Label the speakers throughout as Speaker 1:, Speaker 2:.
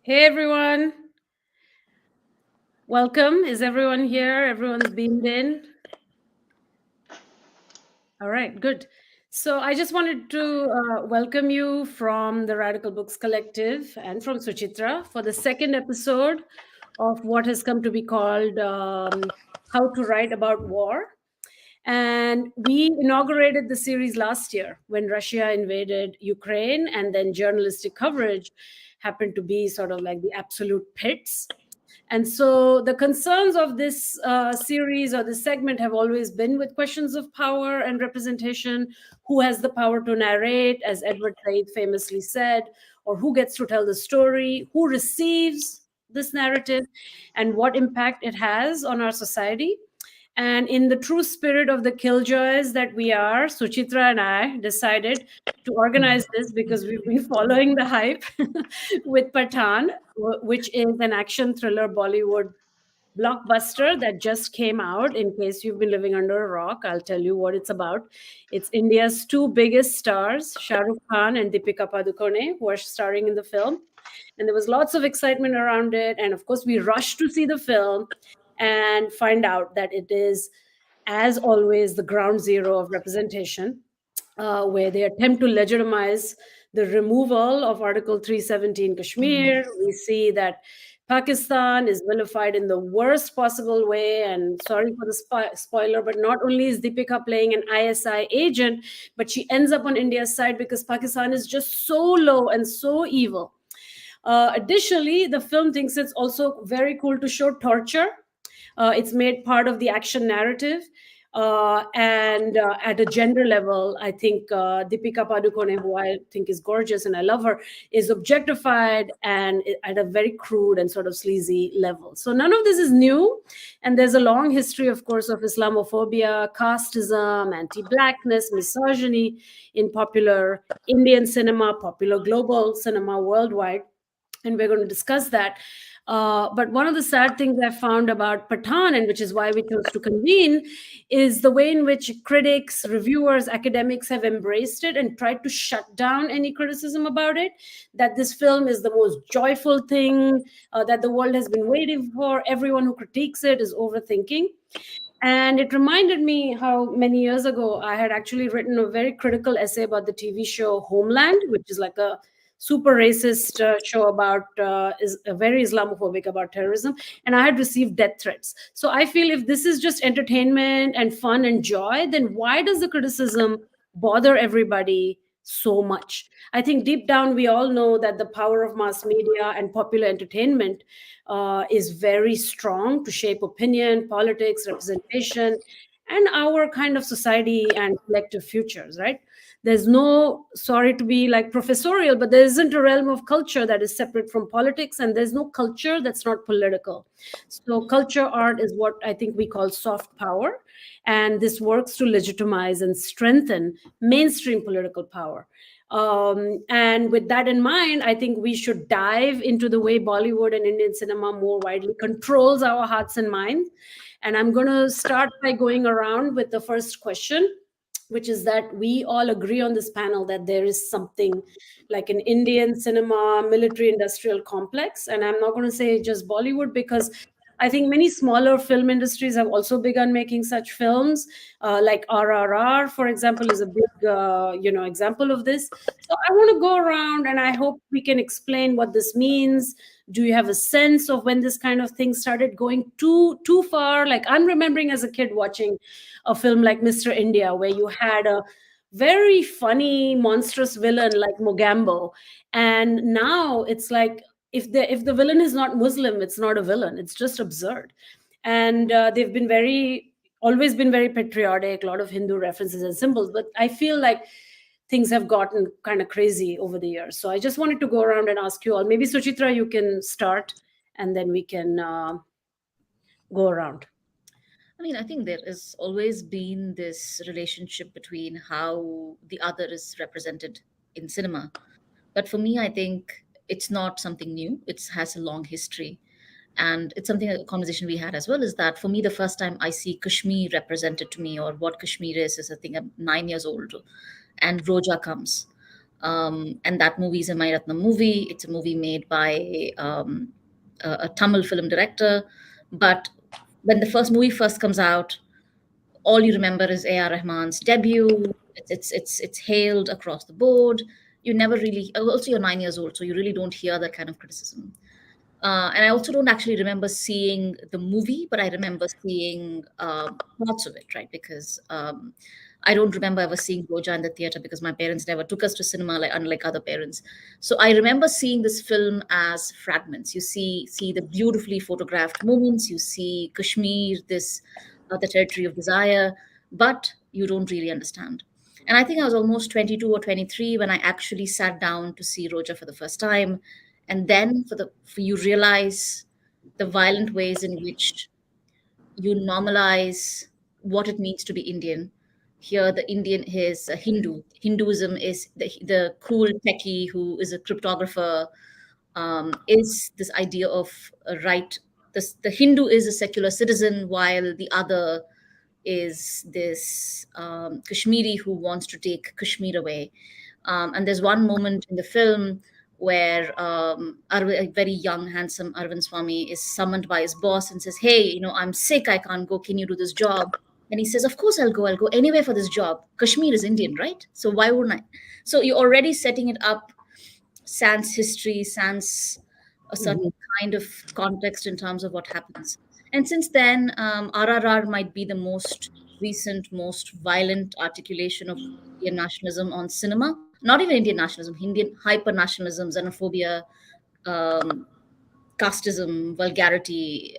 Speaker 1: Hey everyone, welcome. Is everyone here? Everyone's beamed in. All right, good. So I just wanted to welcome you from the Radical Books Collective and from Suchitra for the second episode of what has come to be called How to Write About War. And we inaugurated the series last year when Russia invaded Ukraine, and then journalistic coverage happened to be sort of like the absolute pits. And so the concerns of this series or this segment have always been with questions of power and representation. Who has the power to narrate, as Edward Said famously said, or who gets to tell the story, who receives this narrative, and what impact it has on our society. And in the true spirit of the killjoys that we are, Suchitra and I decided to organize this because we've been following the hype with Pathan, which is an action thriller Bollywood blockbuster that just came out. In case you've been living under a rock, I'll tell you what it's about. It's India's two biggest stars, Shahrukh Khan and Deepika Padukone, who are starring in the film. And there was lots of excitement around it. And of course, we rushed to see the film and find out that it is, as always, the ground zero of representation, where they attempt to legitimize the removal of Article 370 in Kashmir. We see that Pakistan is vilified in the worst possible way. And sorry for the spoiler, but not only is Deepika playing an ISI agent, but she ends up on India's side because Pakistan is just so low and so evil. Additionally, the film thinks it's also very cool to show torture. It's made part of the action narrative. And at a gender level, I think Deepika Padukone, who I think is gorgeous and I love her, is objectified and at a very crude and sort of sleazy level. So none of this is new. And there's a long history, of course, of Islamophobia, casteism, anti-blackness, misogyny in popular Indian cinema, popular global cinema worldwide. And we're going to discuss that. But one of the sad things I found about Pathan, and which is why we chose to convene, is the way in which critics, reviewers, academics have embraced it and tried to shut down any criticism about it. That this film is the most joyful thing that the world has been waiting for. Everyone who critiques it is overthinking. And it reminded me how many years ago I had actually written a very critical essay about the TV show Homeland, which is like a super racist show about is very Islamophobic about terrorism, and I had received death threats. So I feel if this is just entertainment and fun and joy, then why does the criticism bother everybody so much? I think deep down we all know that the power of mass media and popular entertainment is very strong to shape opinion, politics, representation, and our kind of society and collective futures, right? There's no, sorry to be like professorial, but there isn't a realm of culture that is separate from politics, and there's no culture that's not political. So culture art is what I think we call soft power, and this works to legitimize and strengthen mainstream political power. And with that in mind, I think we should dive into the way Bollywood and Indian cinema more widely controls our hearts and minds. And I'm going to start by going around with the first question, which is that we all agree on this panel that there is something like an Indian cinema military industrial complex. And I'm not going to say just Bollywood, because I think many smaller film industries have also begun making such films, like RRR, for example, is a big, example of this. So I want to go around, and I hope we can explain what this means. Do you have a sense of when this kind of thing started going too far? Like I'm remembering as a kid watching a film like Mr. India, where you had a very funny, monstrous villain like Mogambo, and now it's like if the villain is not Muslim, it's not a villain. It's just absurd. And they've been always been very patriotic, a lot of Hindu references and symbols. But I feel like things have gotten kind of crazy over the years. So I just wanted to go around and ask you all. Maybe Suchitra, you can start, and then we can go around.
Speaker 2: I mean, I think there has always been this relationship between how the other is represented in cinema. But for me, I think it's not something new. It has a long history. And it's something, a conversation we had as well, is that for me, the first time I see Kashmir represented to me, or what Kashmir is I think I'm 9 years old, and Roja comes. And that movie is a Mairatnam movie. It's a movie made by a Tamil film director. But when the first movie first comes out, all you remember is A.R. Rahman's debut. It's hailed across the board. You never really. Also, you're 9 years old, so you really don't hear that kind of criticism. And I also don't actually remember seeing the movie, but I remember seeing parts of it, right? Because I don't remember ever seeing Roja in the theater because my parents never took us to cinema, like unlike other parents. So I remember seeing this film as fragments. You see the beautifully photographed moments. You see Kashmir, this the territory of desire, but you don't really understand. And I think I was almost 22 or 23 when I actually sat down to see Roja for the first time, and then for you realize the violent ways in which you normalize what it means to be Indian. Here, the Indian is a Hindu. Hinduism is the cool techie who is a cryptographer. Is this idea of a right? The Hindu is a secular citizen, while the other is this Kashmiri who wants to take Kashmir away. And there's one moment in the film where a very young, handsome Arvind Swamy is summoned by his boss and says, "Hey, I'm sick. I can't go. Can you do this job?" And he says, "Of course I'll go. I'll go anywhere for this job. Kashmir is Indian, right? So why wouldn't I?" So you're already setting it up sans history, sans a certain kind of context in terms of what happens. And since then, RRR might be the most recent, most violent articulation of Indian nationalism on cinema. Not even Indian nationalism, Indian hyper nationalism, xenophobia, um, casteism, vulgarity,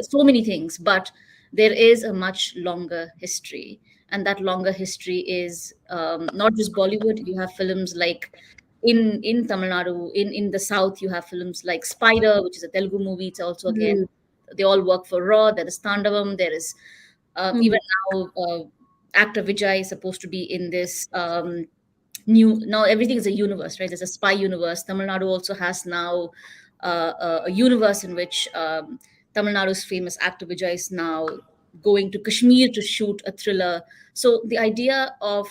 Speaker 2: so many things. But there is a much longer history. And that longer history is not just Bollywood. You have films like in Tamil Nadu, in the south, you have films like Spider, which is a Telugu movie. It's also again, they all work for Raw. There is Tandavam. There is even now actor Vijay is supposed to be in this new. Now everything is a universe, right? There's a spy universe. Tamil Nadu also has now a universe in which Tamil Nadu's famous actor Vijay is now going to Kashmir to shoot a thriller. So the idea of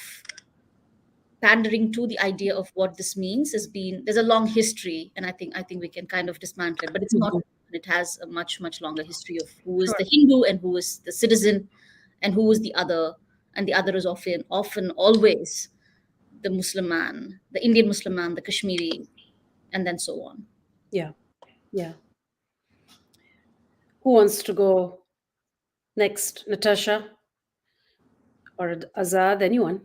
Speaker 2: pandering to the idea of what this means has been, there's a long history, and I think we can kind of dismantle it, but it's not. It has a much longer history of who is the Hindu and who is the citizen and who is the other, and the other is often always the Muslim man, the Indian Muslim man, the Kashmiri, and then so on.
Speaker 1: Yeah. Yeah. Who wants to go next? Natasha or Azad? Anyone?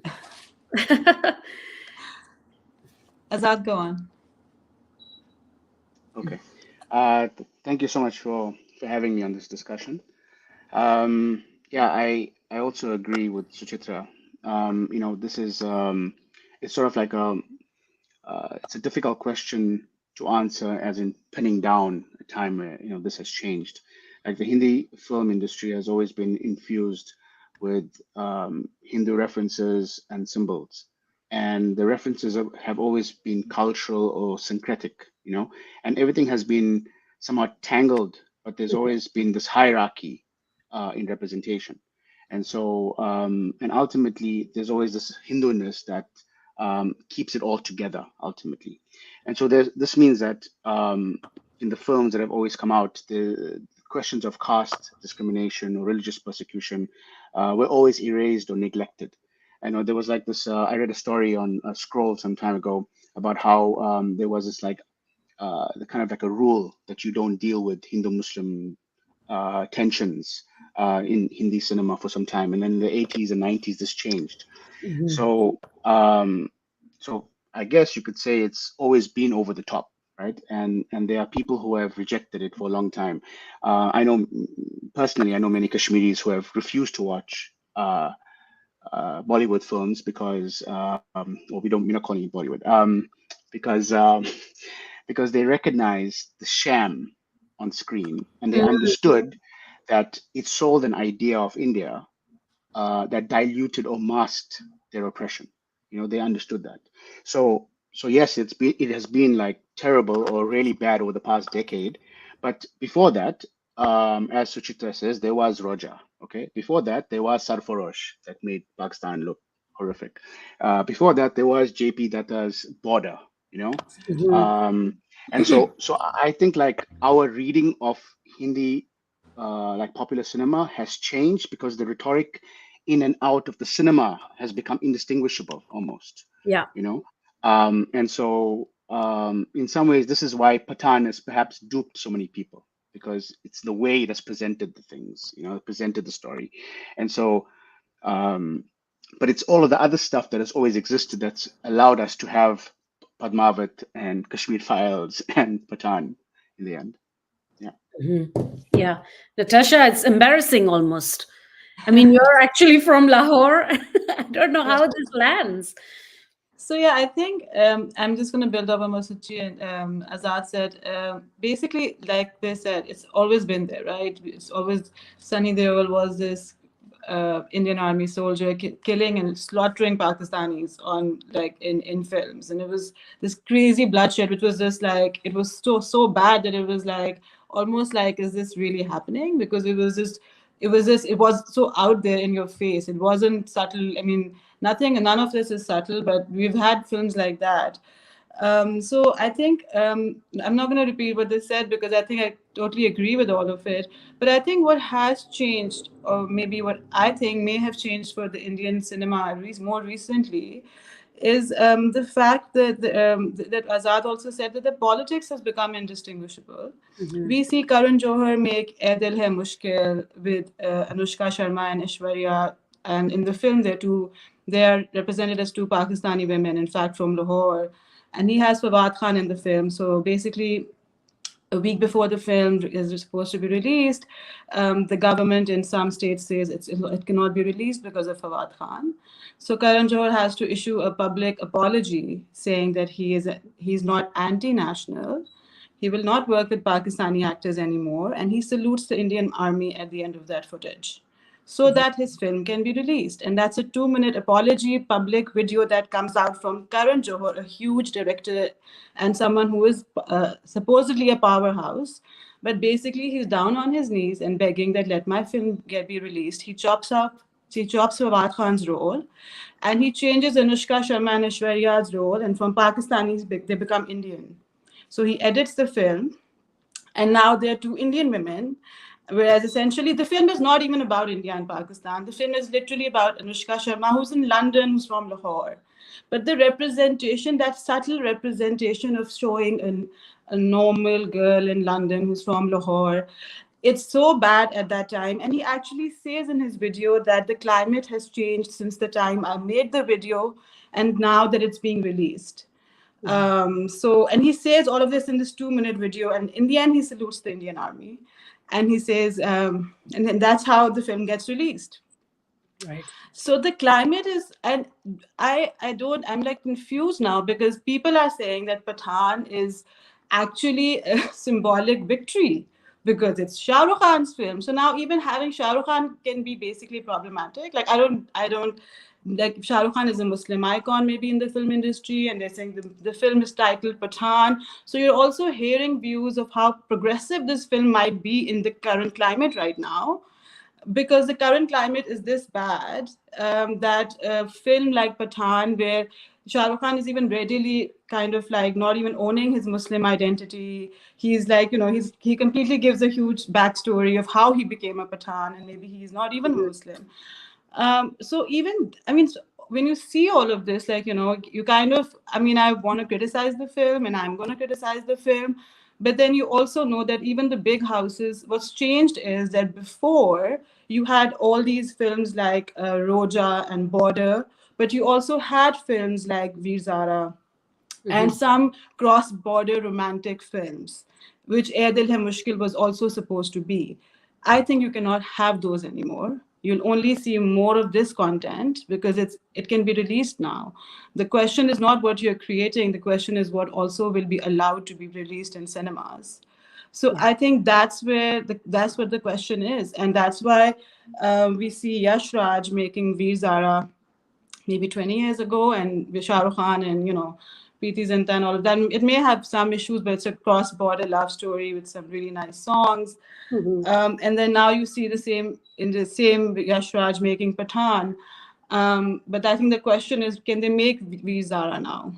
Speaker 3: Azad, go on.
Speaker 4: Okay. Thank you so much for having me on this discussion. Yeah, I also agree with Suchitra. This is it's sort of like it's a difficult question to answer, as in pinning down a time where this has changed. Like the Hindi film industry has always been infused with Hindu references and symbols, and the references have always been cultural or syncretic, and everything has been somewhat tangled, but there's always been this hierarchy in representation. And so, and ultimately, there's always this Hindu-ness that keeps it all together, ultimately. And so this means that in the films that have always come out, the questions of caste discrimination or religious persecution were always erased or neglected. I know there was like this, I read a story on a scroll some time ago about how there was this like, the kind of like a rule that you don't deal with Hindu-Muslim tensions in Hindi cinema for some time, and then in the 80s and 90s this changed. So so I guess you could say it's always been over the top, right? And there are people who have rejected it for a long time. I know personally, I know many Kashmiris who have refused to watch Bollywood films because, well, we're not calling it Bollywood, because because they recognize the sham on screen, and they understood that it sold an idea of India that diluted or masked their oppression. They understood that. So yes, it has been like terrible or really bad over the past decade. But before that, as Suchitra says, there was Roja. Okay, before that there was Sarfarosh that made Pakistan look horrific. Before that, there was JP Datta's Border, you know. And so I think like our reading of Hindi, like popular cinema has changed because the rhetoric in and out of the cinema has become indistinguishable almost,
Speaker 1: Yeah.
Speaker 4: you know. And so in some ways, this is why Pathan has perhaps duped so many people, because it's the way it has presented the things, you know, presented the story. And so, but it's all of the other stuff that has always existed that's allowed us to have Padmavat and Kashmir Files and Pathan in the end. Yeah.
Speaker 1: Yeah. Natasha, it's embarrassing almost. I mean, you're actually from Lahore. I don't know how this lands.
Speaker 3: So yeah, I think I'm just going to build up on what Suchi and Azad said. Basically, like they said, it's always been there, right? It's always Sunny Deol was this Indian army soldier killing and slaughtering Pakistanis on like in films, and it was this crazy bloodshed, which was just like it was so bad that it was like almost like, is this really happening? Because it was so out there in your face. It wasn't subtle. I mean, none of this is subtle, but we've had films like that. So I think I'm not going to repeat what they said because I think I totally agree with all of it. But I think what has changed, or maybe what I think may have changed for the Indian cinema, at least more recently, is the fact that that Azad also said that the politics has become indistinguishable. We see Karan Johar make Ae Dil Hai Mushkil with Anushka Sharma and Aishwarya, and in the film they are represented as two Pakistani women, in fact from Lahore, and he has Fawad Khan in the film. So basically, a week before the film is supposed to be released, the government in some states says it cannot be released because of Fawad Khan. So Karan Johar has to issue a public apology saying that he's not anti-national. He will not work with Pakistani actors anymore, and he salutes the Indian army at the end of that footage, so that his film can be released. And that's a 2-minute apology public video that comes out from Karan Johar, a huge director and someone who is supposedly a powerhouse. But basically, he's down on his knees and begging that let my film be released. He chops Fawad Khan's role, and he changes Anushka Sharma and Aishwarya's role, and from Pakistanis, they become Indian. So he edits the film, and now there are two Indian women. Whereas essentially the film is not even about India and Pakistan. The film is literally about Anushka Sharma, who's in London, who's from Lahore. But the representation, that subtle representation of showing a normal girl in London who's from Lahore, it's so bad at that time. And he actually says in his video that the climate has changed since the time I made the video and now that it's being released. And he says all of this in this 2-minute video, and in the end he salutes the Indian army, and he says and then that's how the film gets released.
Speaker 1: Right.
Speaker 3: So the climate is, and I'm like confused now because people are saying that Pathan is actually a symbolic victory because it's Shahrukh Khan's film. So now even having Shahrukh Khan can be basically problematic. Like I don't like, Shahrukh Khan is a Muslim icon maybe in the film industry, and they're saying the film is titled Pathan. So you're also hearing views of how progressive this film might be in the current climate right now, because the current climate is this bad that a film like Pathan, where Shahrukh Khan is even readily kind of like not even owning his Muslim identity. He's like, he completely gives a huge backstory of how he became a Pathan, and maybe he's not even Muslim. So even, when you see all of this, like, you kind of, I want to criticize the film and I'm going to criticize the film. But then you also know that even the big houses, what's changed is that before you had all these films like Roja and Border, but you also had films like Veer Zara and some cross-border romantic films, which Ae Dil Hai Mushkil was also supposed to be. I think you cannot have those anymore. You'll only see more of this content because it can be released now. The question is not what you're creating. The question is what also will be allowed to be released in cinemas. So I think that's what the question is. And that's why we see Yash Raj making Veer Zara maybe 20 years ago, and with Shahrukh Khan and, Preeti Zinta and all of that. It may have some issues, but it's a cross-border love story with some really nice songs. And then now you see the same Yash Raj making Pathan. But I think the question is, can they make V Zara now?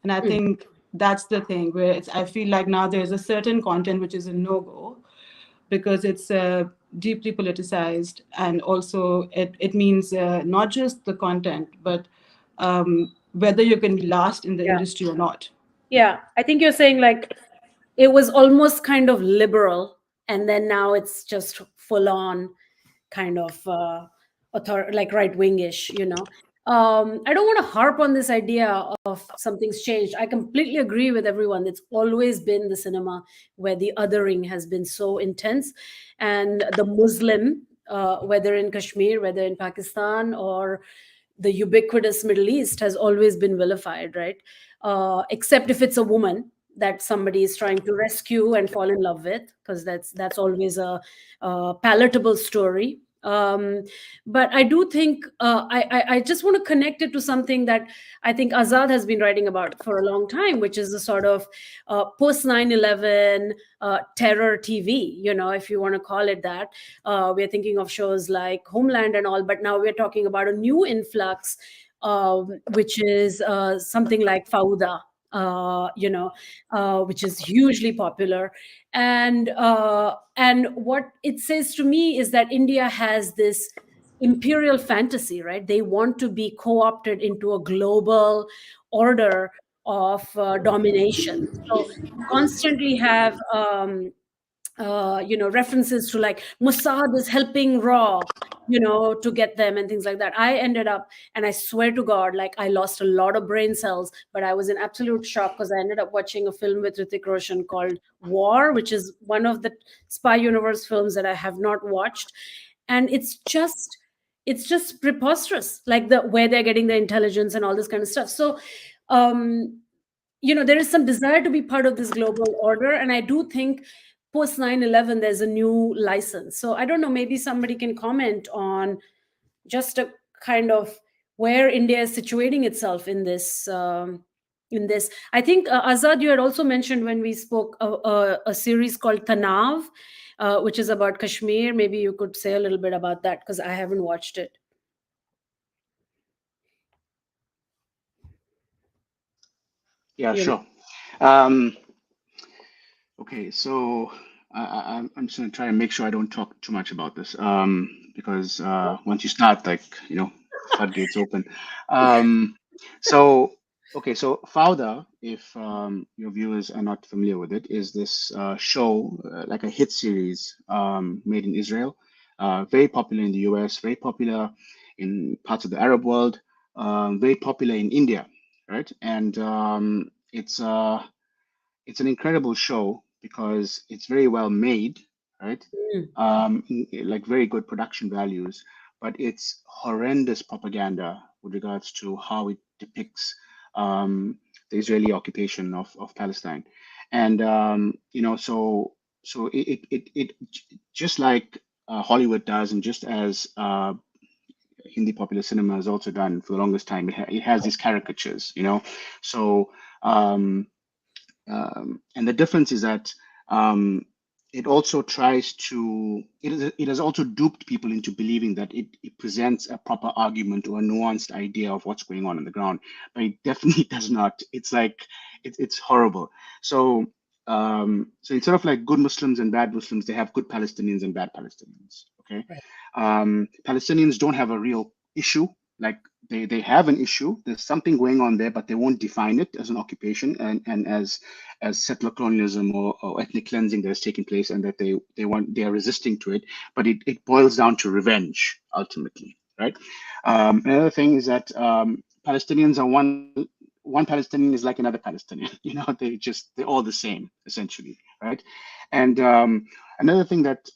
Speaker 3: And I think that's the thing where I feel like now there's a certain content which is a no-go because it's deeply politicized, and also it means not just the content, but whether you can last in the
Speaker 1: Yeah.
Speaker 3: industry or not.
Speaker 1: Yeah. I think you're saying like it was almost kind of liberal, and then now it's just full on kind of like right wingish, you know. I don't want to harp on this idea of something's changed. I completely agree with everyone. It's always been the cinema where the othering has been so intense, and the Muslim, whether in Kashmir, whether in Pakistan, or the ubiquitous Middle East, has always been vilified, right? Except if it's a woman that somebody is trying to rescue and fall in love with, because that's always a palatable story. But I do think I just want to connect it to something that I think Azad has been writing about for a long time, which is the sort of post 9/11 terror TV, you know, if you want to call it that. We're thinking of shows like Homeland and all, but now we're talking about a new influx, which is something like Fauda, which is hugely popular. And what it says to me is that India has this imperial fantasy, right? They want to be co-opted into a global order of domination. So you constantly have references to like Mossad is helping Raw, to get them and things like that. I ended up, and I swear to God, like I lost a lot of brain cells, but I was in absolute shock because I ended up watching a film with Hrithik Roshan called War, which is one of the spy universe films that I have not watched. And it's just preposterous, like the where they're getting the intelligence and all this kind of stuff. So there is some desire to be part of this global order, and I do think post 9/11 there's a new license. So I don't know, maybe somebody can comment on just a kind of where India is situating itself in this. I think Azad, you had also mentioned when we spoke a series called Tanav, which is about Kashmir. Maybe you could say a little bit about that because I haven't watched it.
Speaker 4: Yeah,
Speaker 1: You know.
Speaker 4: sure. Okay, so I'm just gonna try and make sure I don't talk too much about this, because once you start, like, floodgates open. So okay, so Fauda, if your viewers are not familiar with it, is this show, like a hit series, made in Israel, very popular in the US, very popular in parts of the Arab world, very popular in India, right? And it's an incredible show because it's very well made, right? Like very good production values, but it's horrendous propaganda with regards to how it depicts the Israeli occupation of Palestine. And so it just like Hollywood does, and just as Hindi popular cinema has also done for the longest time, it has these caricatures, so and the difference is that it also tries to it has also duped people into believing that it presents a proper argument or a nuanced idea of what's going on the ground, but it definitely does not. It's like it's horrible. So instead of like good Muslims and bad Muslims, they have good Palestinians and bad Palestinians. Okay.
Speaker 1: Right.
Speaker 4: Palestinians don't have a real issue. Like they have an issue. There's something going on there, but they won't define it as an occupation and as settler colonialism or ethnic cleansing that is taking place, and that they are resisting to it. But it boils down to revenge ultimately, right? Another thing is that Palestinians are one Palestinian is like another Palestinian. They're all the same essentially, right? And another thing that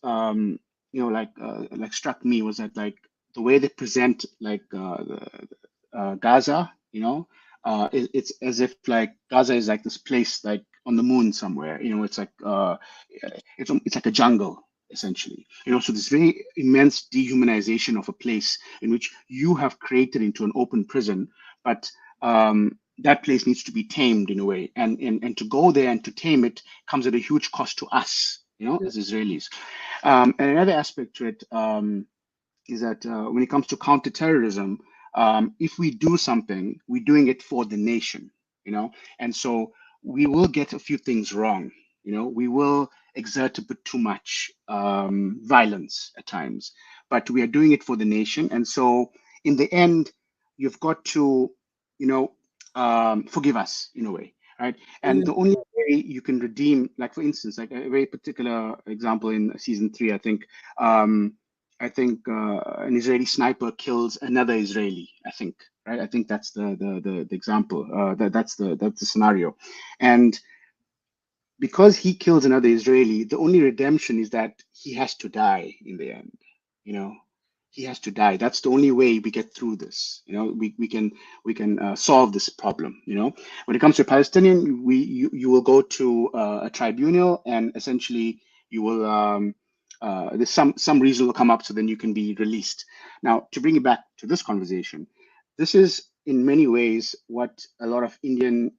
Speaker 4: like struck me was that like the way they present like Gaza, it's as if like Gaza is like this place like on the moon somewhere. It's like it's like a jungle essentially. So this very immense dehumanization of a place in which you have created into an open prison, but that place needs to be tamed in a way, and to go there and to tame it comes at a huge cost to us, as Israelis. And another aspect to it is that when it comes to counterterrorism, if we do something, we're doing it for the nation, and so we will get a few things wrong. We will exert a bit too much violence at times, but we are doing it for the nation. And so in the end, you've got to, forgive us in a way, right? And the only way you can redeem, like for instance, like a very particular example in season 3, an Israeli sniper kills another Israeli. I think, right? I think that's the example. That's the scenario, and because he kills another Israeli, the only redemption is that he has to die in the end. You know, he has to die. That's the only way we get through this. We can solve this problem. When it comes to Palestinian, you will go to a tribunal, and essentially you will there's some reason will come up, so then you can be released. Now, to bring it back to this conversation, this is in many ways what a lot of Indian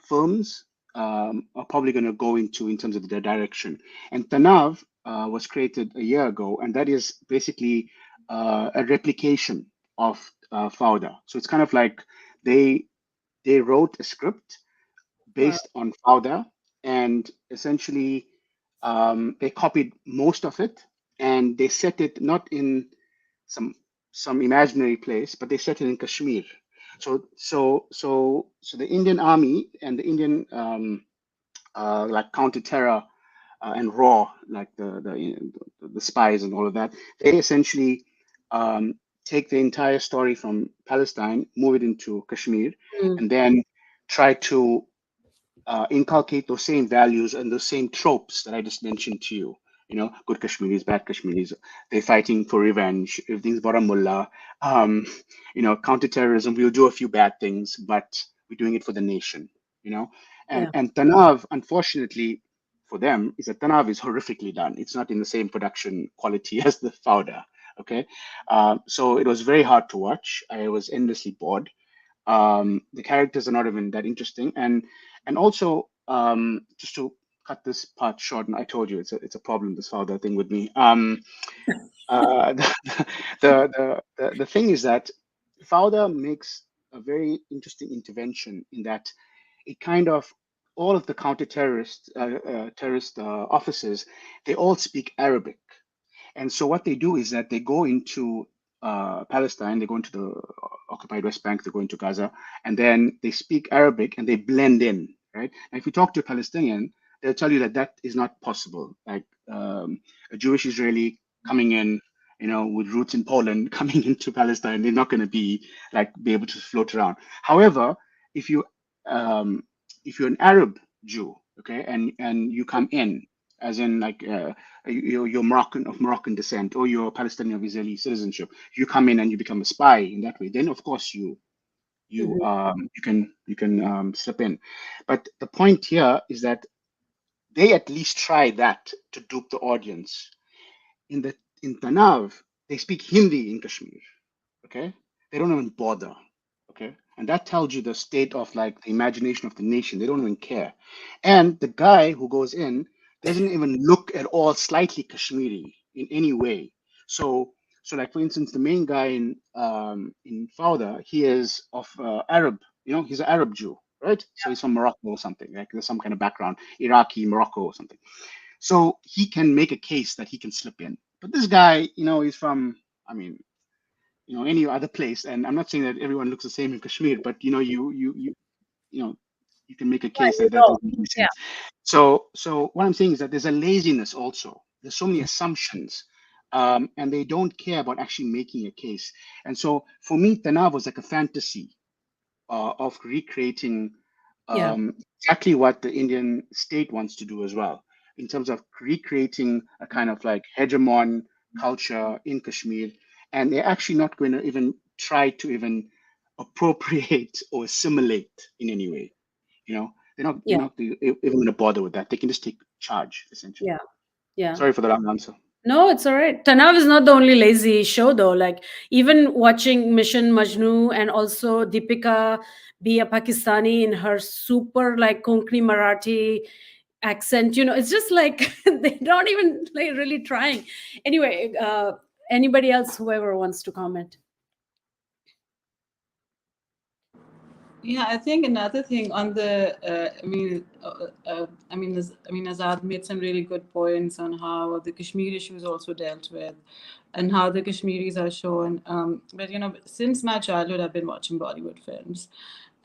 Speaker 4: firms are probably going to go into in terms of their direction. And Tanav was created a year ago, and that is basically a replication of Fauda. So it's kind of like they wrote a script based on Fauda, and essentially they copied most of it, and they set it not in some imaginary place, but they set it in Kashmir. So the Indian army and the Indian like counter-terror and raw, like the spies and all of that, they essentially take the entire story from Palestine, move it into Kashmir, and then try to inculcate those same values and those same tropes that I just mentioned to you. Good Kashmiris, bad Kashmiris, they're fighting for revenge. Everything's Baramulla. Counterterrorism, we'll do a few bad things, but we're doing it for the nation, And Tanav, unfortunately for them, is that Tanav is horrifically done. It's not in the same production quality as the Fauda, okay? So it was very hard to watch. I was endlessly bored. The characters are not even that interesting, and also just to cut this part short, and I told you it's a problem, this Fauda thing with me. The thing is that Fauda makes a very interesting intervention in that it kind of all of the counter-terrorist terrorist officers, they all speak Arabic, and so what they do is that they go into Palestine, they go into the occupied West Bank, they go into Gaza, and then they speak Arabic and they blend in, right? And if you talk to a Palestinian, they'll tell you that that is not possible. Like a Jewish Israeli coming in, with roots in Poland, coming into Palestine, they're not going to be able to float around. However, if you if you're an Arab Jew, okay, and you come in, as in you're Moroccan of Moroccan descent, or you're Palestinian of Israeli citizenship, you come in and you become a spy in that way, then of course you can slip in. But the point here is that they at least try that to dupe the audience. In Tanav, they speak Hindi in Kashmir, okay? They don't even bother, okay? And that tells you the state of the imagination of the nation. They don't even care. And the guy who goes in doesn't even look at all slightly Kashmiri in any way. So like for instance, the main guy in Fauda, he is of Arab, he's an Arab Jew, right? So he's from Morocco or something, like there's some kind of background, Iraqi, Morocco or something. So he can make a case that he can slip in. But this guy, he's from, any other place. And I'm not saying that everyone looks the same in Kashmir, but you can make a case that doesn't make sense. So what I'm saying is that there's a laziness also. There's so many assumptions, and they don't care about actually making a case. And so for me, Tanav was like a fantasy of recreating exactly what the Indian state wants to do as well, in terms of recreating a kind of hegemon culture in Kashmir. And they're actually not going to even try to even appropriate or assimilate in any way. They're not even going to bother with that. They can just take charge, essentially. Sorry for the long answer.
Speaker 1: No, it's all right. Tanav is not the only lazy show, though. Even watching Mission Majnu and also Deepika be a Pakistani in her super Konkani Marathi accent, it's just they're not even really trying. Anyway, anybody else, whoever wants to comment.
Speaker 3: Yeah, I think another thing on the, Azad made some really good points on how the Kashmir issue is also dealt with, and how the Kashmiris are shown. But since my childhood, I've been watching Bollywood films,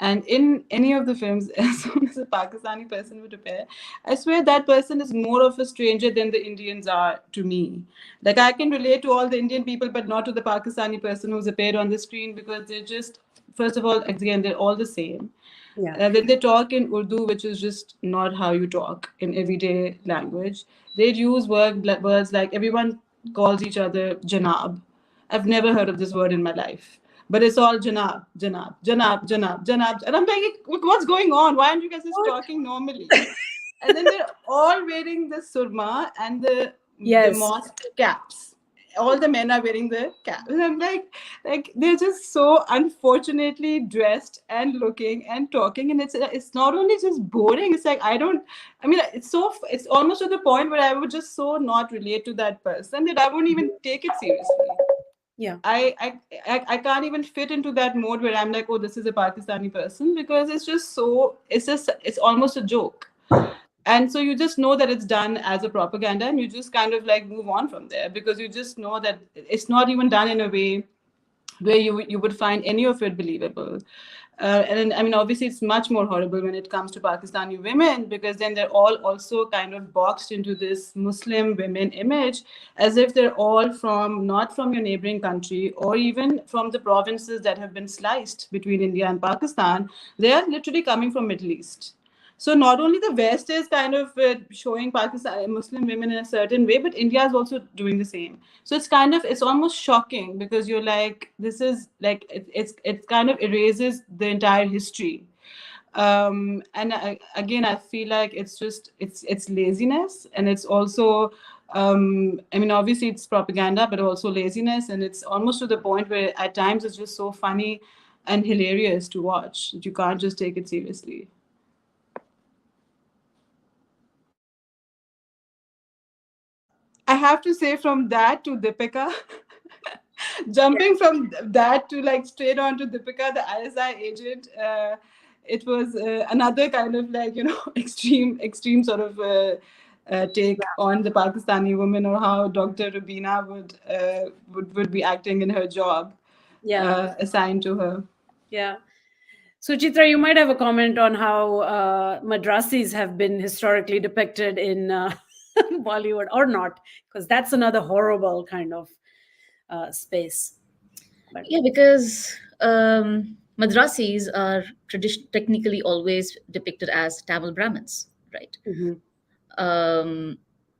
Speaker 3: and in any of the films, as soon as a Pakistani person would appear, I swear that person is more of a stranger than the Indians are to me. Like I can relate to all the Indian people, but not to the Pakistani person who's appeared on the screen, because they're just, first of all, again, they're all the same.
Speaker 1: Yeah.
Speaker 3: When they talk in Urdu, which is just not how you talk in everyday language, they'd use words like, everyone calls each other Janab. I've never heard of this word in my life. But it's all Janab, Janab, Janab, Janab, Janab. And I'm like, what's going on? Why aren't you guys just talking normally? And then they're all wearing the surma and the
Speaker 1: Yes.
Speaker 3: mosque caps. All the men are wearing the cap, and I'm like they're just so unfortunately dressed and looking and talking, and it's not only just boring. It's like it's almost to the point where I would just so not relate to that person that I wouldn't even take it seriously.
Speaker 1: Yeah.
Speaker 3: I can't even fit into that mode where I'm like, oh, this is a Pakistani person, because it's almost a joke. And so you just know that it's done as a propaganda, and you just kind of like move on from there, because you just know that it's not even done in a way where you would find any of it believable. And I mean, obviously, it's much more horrible when it comes to Pakistani women, because then they're all also kind of boxed into this Muslim women image, as if they're all not from your neighboring country, or even from the provinces that have been sliced between India and Pakistan. They are literally coming from Middle East. So not only the West is kind of showing Pakistan Muslim women in a certain way, but India is also doing the same. So it's almost shocking, because you're like, this is like it kind of erases the entire history. Again, I feel like it's laziness, and it's also obviously it's propaganda, but also laziness, and it's almost to the point where at times it's just so funny and hilarious to watch that you can't just take it seriously. I have to say, from that to Deepika, jumping from that to like straight on to Deepika, the ISI agent, it was another kind of like, extreme sort of take on the Pakistani woman, or how Dr. Rubina would be acting in her job assigned to her.
Speaker 1: Yeah. So, Chitra, you might have a comment on how madrasis have been historically depicted in Bollywood, or not, because that's another horrible kind of space. But
Speaker 2: Yeah, because madrasis are technically always depicted as Tamil Brahmins, right?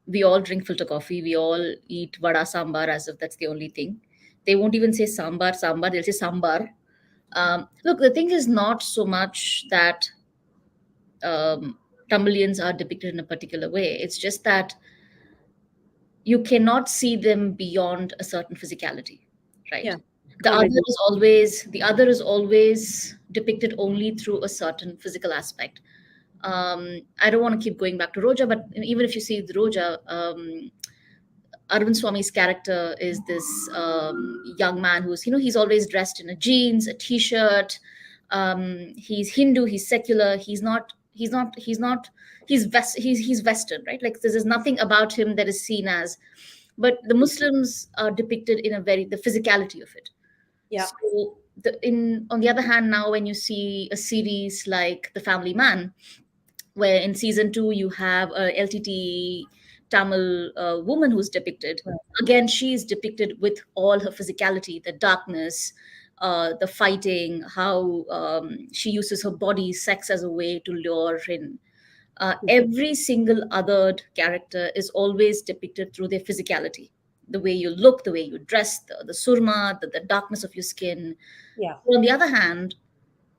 Speaker 2: We all drink filter coffee. We all eat vada sambar as if that's the only thing. They won't even say sambar. They'll say sambar. Look, the thing is not so much that Tamilians are depicted in a particular way. It's just that you cannot see them beyond a certain physicality, right?
Speaker 1: yeah,
Speaker 2: The
Speaker 1: totally.
Speaker 2: other is always depicted only through a certain physical aspect. I don't want to keep going back to Roja, but even if you see the Roja, Arvind Swami's character is this young man who's, he's always dressed in a jeans, a t-shirt. He's Hindu, he's secular, he's Western, right? Like there's nothing about him that is seen as, but the Muslims are depicted in the physicality of it.
Speaker 1: Yeah.
Speaker 2: So on the other hand, now when you see a series like The Family Man, where in season 2 you have a LTT Tamil woman who's depicted. Again, she is depicted with all her physicality, the darkness, the fighting, how she uses her body, sex as a way to lure in. Every single other character is always depicted through their physicality. The way you look, the way you dress, the surma, the darkness of your skin.
Speaker 1: Yeah.
Speaker 2: On the other hand,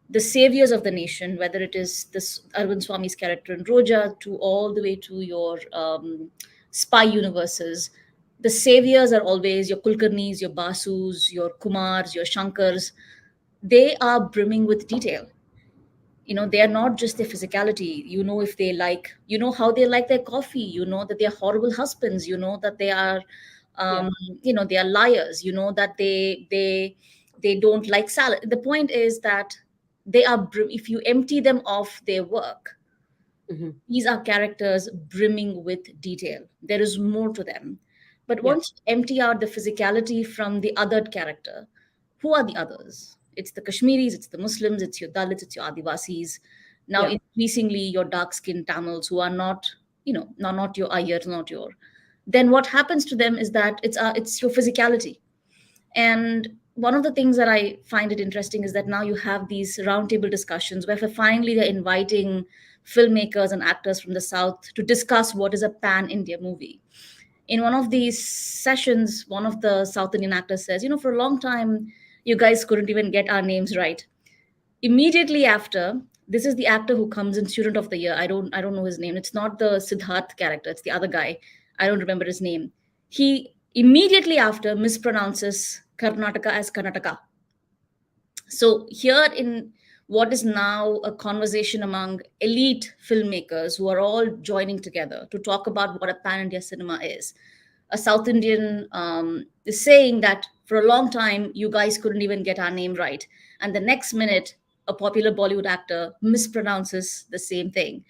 Speaker 2: the saviors of the nation, whether it is this Arvind Swami's character in Roja, to all the way to your spy universes, the saviors are always your Kulkarnis, your Basus, your Kumars, your Shankars. They are brimming with detail. They are not just their physicality. If they like, how they like their coffee. That they are horrible husbands. That they are, they are liars. That they don't like salad. The point is that they are if you empty them of their work,
Speaker 1: Mhm.
Speaker 2: these are characters brimming with detail. There is more to them. But
Speaker 1: Yeah.
Speaker 2: once you empty out the physicality from the othered character, who are the others? It's the Kashmiris, it's the Muslims, it's your Dalits, it's your Adivasis. Now,
Speaker 1: Yeah.
Speaker 2: increasingly, your dark skinned Tamils who are not, not your Ayers, not your. Then what happens to them is that it's your physicality. And one of the things that I find it interesting is that now you have these roundtable discussions where finally they're inviting filmmakers and actors from the South to discuss what is a pan India movie. In one of these sessions, one of the South Indian actors says, for a long time, you guys couldn't even get our names right. Immediately after, this is the actor who comes in Student of the Year. I don't know his name. It's not the Siddharth character, it's the other guy. I don't remember his name. He immediately after mispronounces Karnataka as Karnataka. So here in what is now a conversation among elite filmmakers who are all joining together to talk about what a pan-India cinema is, a South Indian is saying that for a long time you guys couldn't even get our name right, and the next minute a popular Bollywood actor mispronounces the same thing.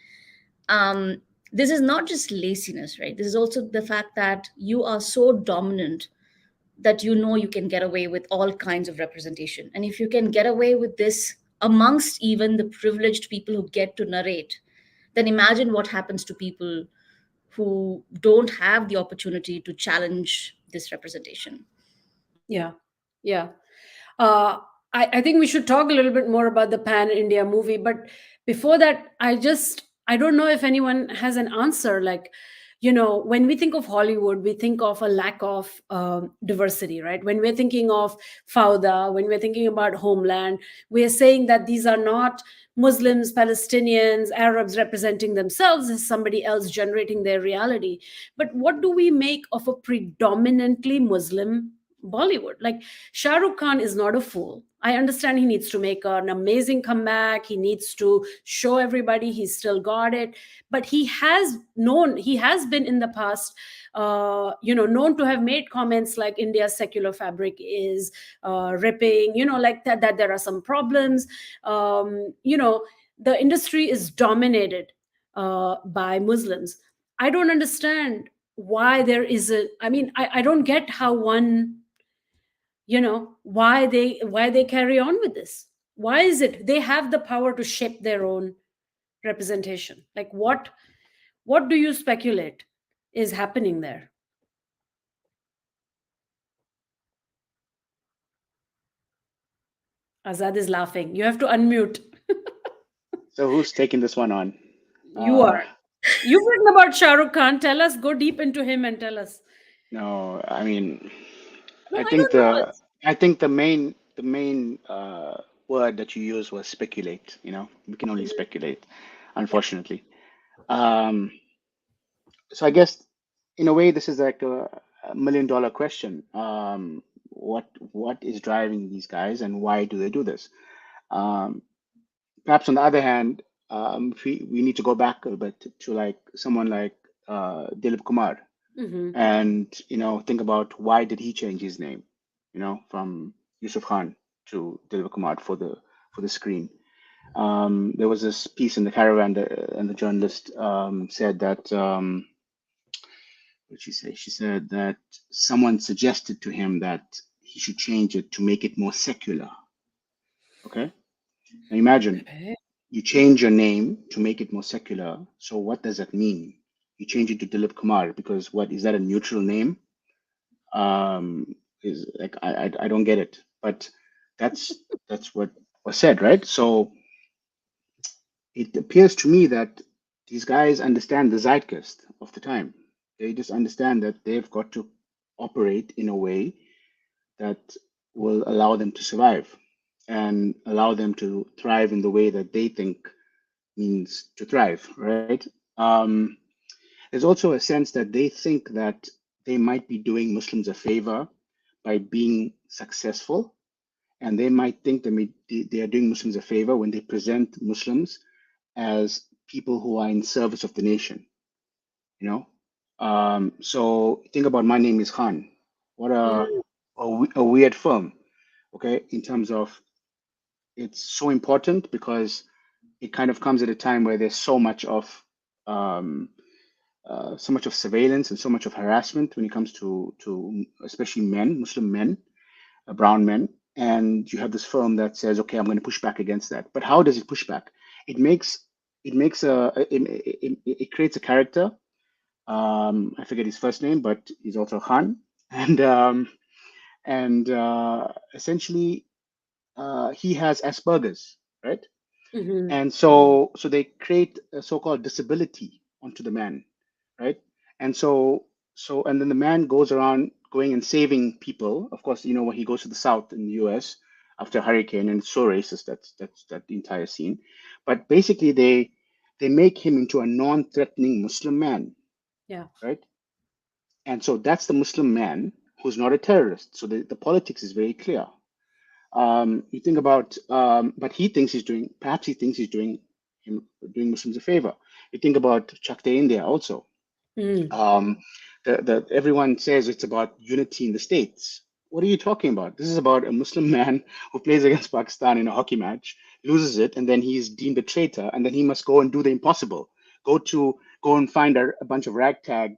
Speaker 2: um, this is not just laziness, right? This is also the fact that you are so dominant that you can get away with all kinds of representation. And if you can get away with this amongst even the privileged people who get to narrate, then imagine what happens to people who don't have the opportunity to challenge this representation.
Speaker 1: Yeah. Yeah. Uh, I think we should talk a little bit more about the Pan India movie. But before that, I don't know if anyone has an answer. Like, when we think of Hollywood, we think of a lack of diversity, right? When we're thinking of Fauda, when we're thinking about Homeland, we are saying that these are not Muslims, Palestinians, Arabs representing themselves as somebody else generating their reality. But what do we make of a predominantly Muslim Bollywood? Like, Shahrukh Khan is not a fool. I understand he needs to make an amazing comeback. He needs to show everybody he's still got it. But he has been in the past, known to have made comments like India's secular fabric is ripping, like that there are some problems. The industry is dominated by Muslims. I don't understand why there is I mean, I don't get how one, why they carry on with this. Why is it they have the power to shape their own representation? Like, what do you speculate is happening there? Azad is laughing. You have to unmute.
Speaker 4: So who's taking this one on?
Speaker 1: You are. You've written about Shah Rukh Khan. Tell us, go deep into him and tell us.
Speaker 4: No, I mean,
Speaker 2: No,
Speaker 4: I
Speaker 2: I
Speaker 4: think
Speaker 2: don't know.
Speaker 4: the main word that you used was speculate. We can only speculate,
Speaker 1: Yeah.
Speaker 4: unfortunately. Um, so I guess in a way this is like a million-dollar question. What is driving these guys and why do they do this? Um, Perhaps on the other hand, we need to go back a little bit to like someone like Dilip Kumar,
Speaker 1: Mm-hmm.
Speaker 4: and think about why did he change his name, from Yusuf Khan to Dilip Kumar for the screen. There was this piece in the Caravan, and the journalist said that. What did she say? She said that someone suggested to him that he should change it to make it more secular. Okay, now imagine
Speaker 1: Okay.
Speaker 4: you change your name to make it more secular. So what does that mean? You change it to Dilip Kumar because what is that a neutral name? Is like I don't get it, but that's what was said, right? So it appears to me that these guys understand the zeitgeist of the time. They just understand that they've got to operate in a way that will allow them to survive and allow them to thrive in the way that they think means to thrive, right? Um, there's also a sense that they think that they might be doing Muslims a favor by being successful, and they might think they are doing Muslims a favor when they present Muslims as people who are in service of the nation. You know, so think about My Name Is Khan. What a weird film, okay, in terms of it's so important because it kind of comes at a time where there's um, so much of surveillance and so much of harassment when it comes to especially men, Muslim men, brown men, and you have this film that says, okay, I'm going to push back against that. But how does it push back? It makes it makes a it creates a character. I forget his first name, but he's also Khan, and essentially he has Asperger's, right?
Speaker 1: Hmm.
Speaker 4: And so they create a so-called disability onto the man, right? And and then the man goes around going and saving people. Of course, you know when he goes to the south in the US after a hurricane, and it's so racist. That's that entire scene. But basically they make him into a non-threatening Muslim man,
Speaker 1: Yeah.
Speaker 4: right? And so that's the Muslim man who's not a terrorist. So the politics is very clear. You think about, but he thinks perhaps he thinks he's doing Muslims a favor. You think about Chakte India also.
Speaker 1: Mm.
Speaker 4: Um, everyone says it's about unity in the states. What are you talking about? This is about a Muslim man who plays against Pakistan in a hockey match, loses it, and then he's deemed a traitor, and then he must go and do the impossible. Go and find a bunch of ragtag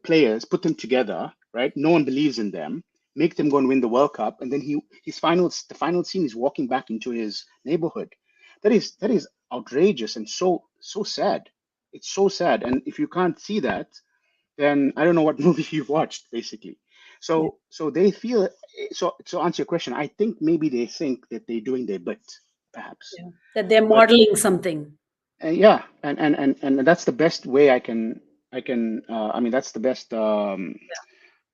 Speaker 4: players, put them together, right? No one believes in them. Make them go and win the World Cup, and then the final scene is walking back into his neighborhood. That is outrageous and so sad. It's so sad. And if you can't see that, then I don't know what movie you've watched, basically.
Speaker 1: Yeah.
Speaker 4: So they feel so answer your question, I think maybe they think that they're doing their bit, perhaps.
Speaker 1: Yeah. That they're
Speaker 4: But
Speaker 1: modeling something.
Speaker 4: yeah, and that's the best way I mean that's the best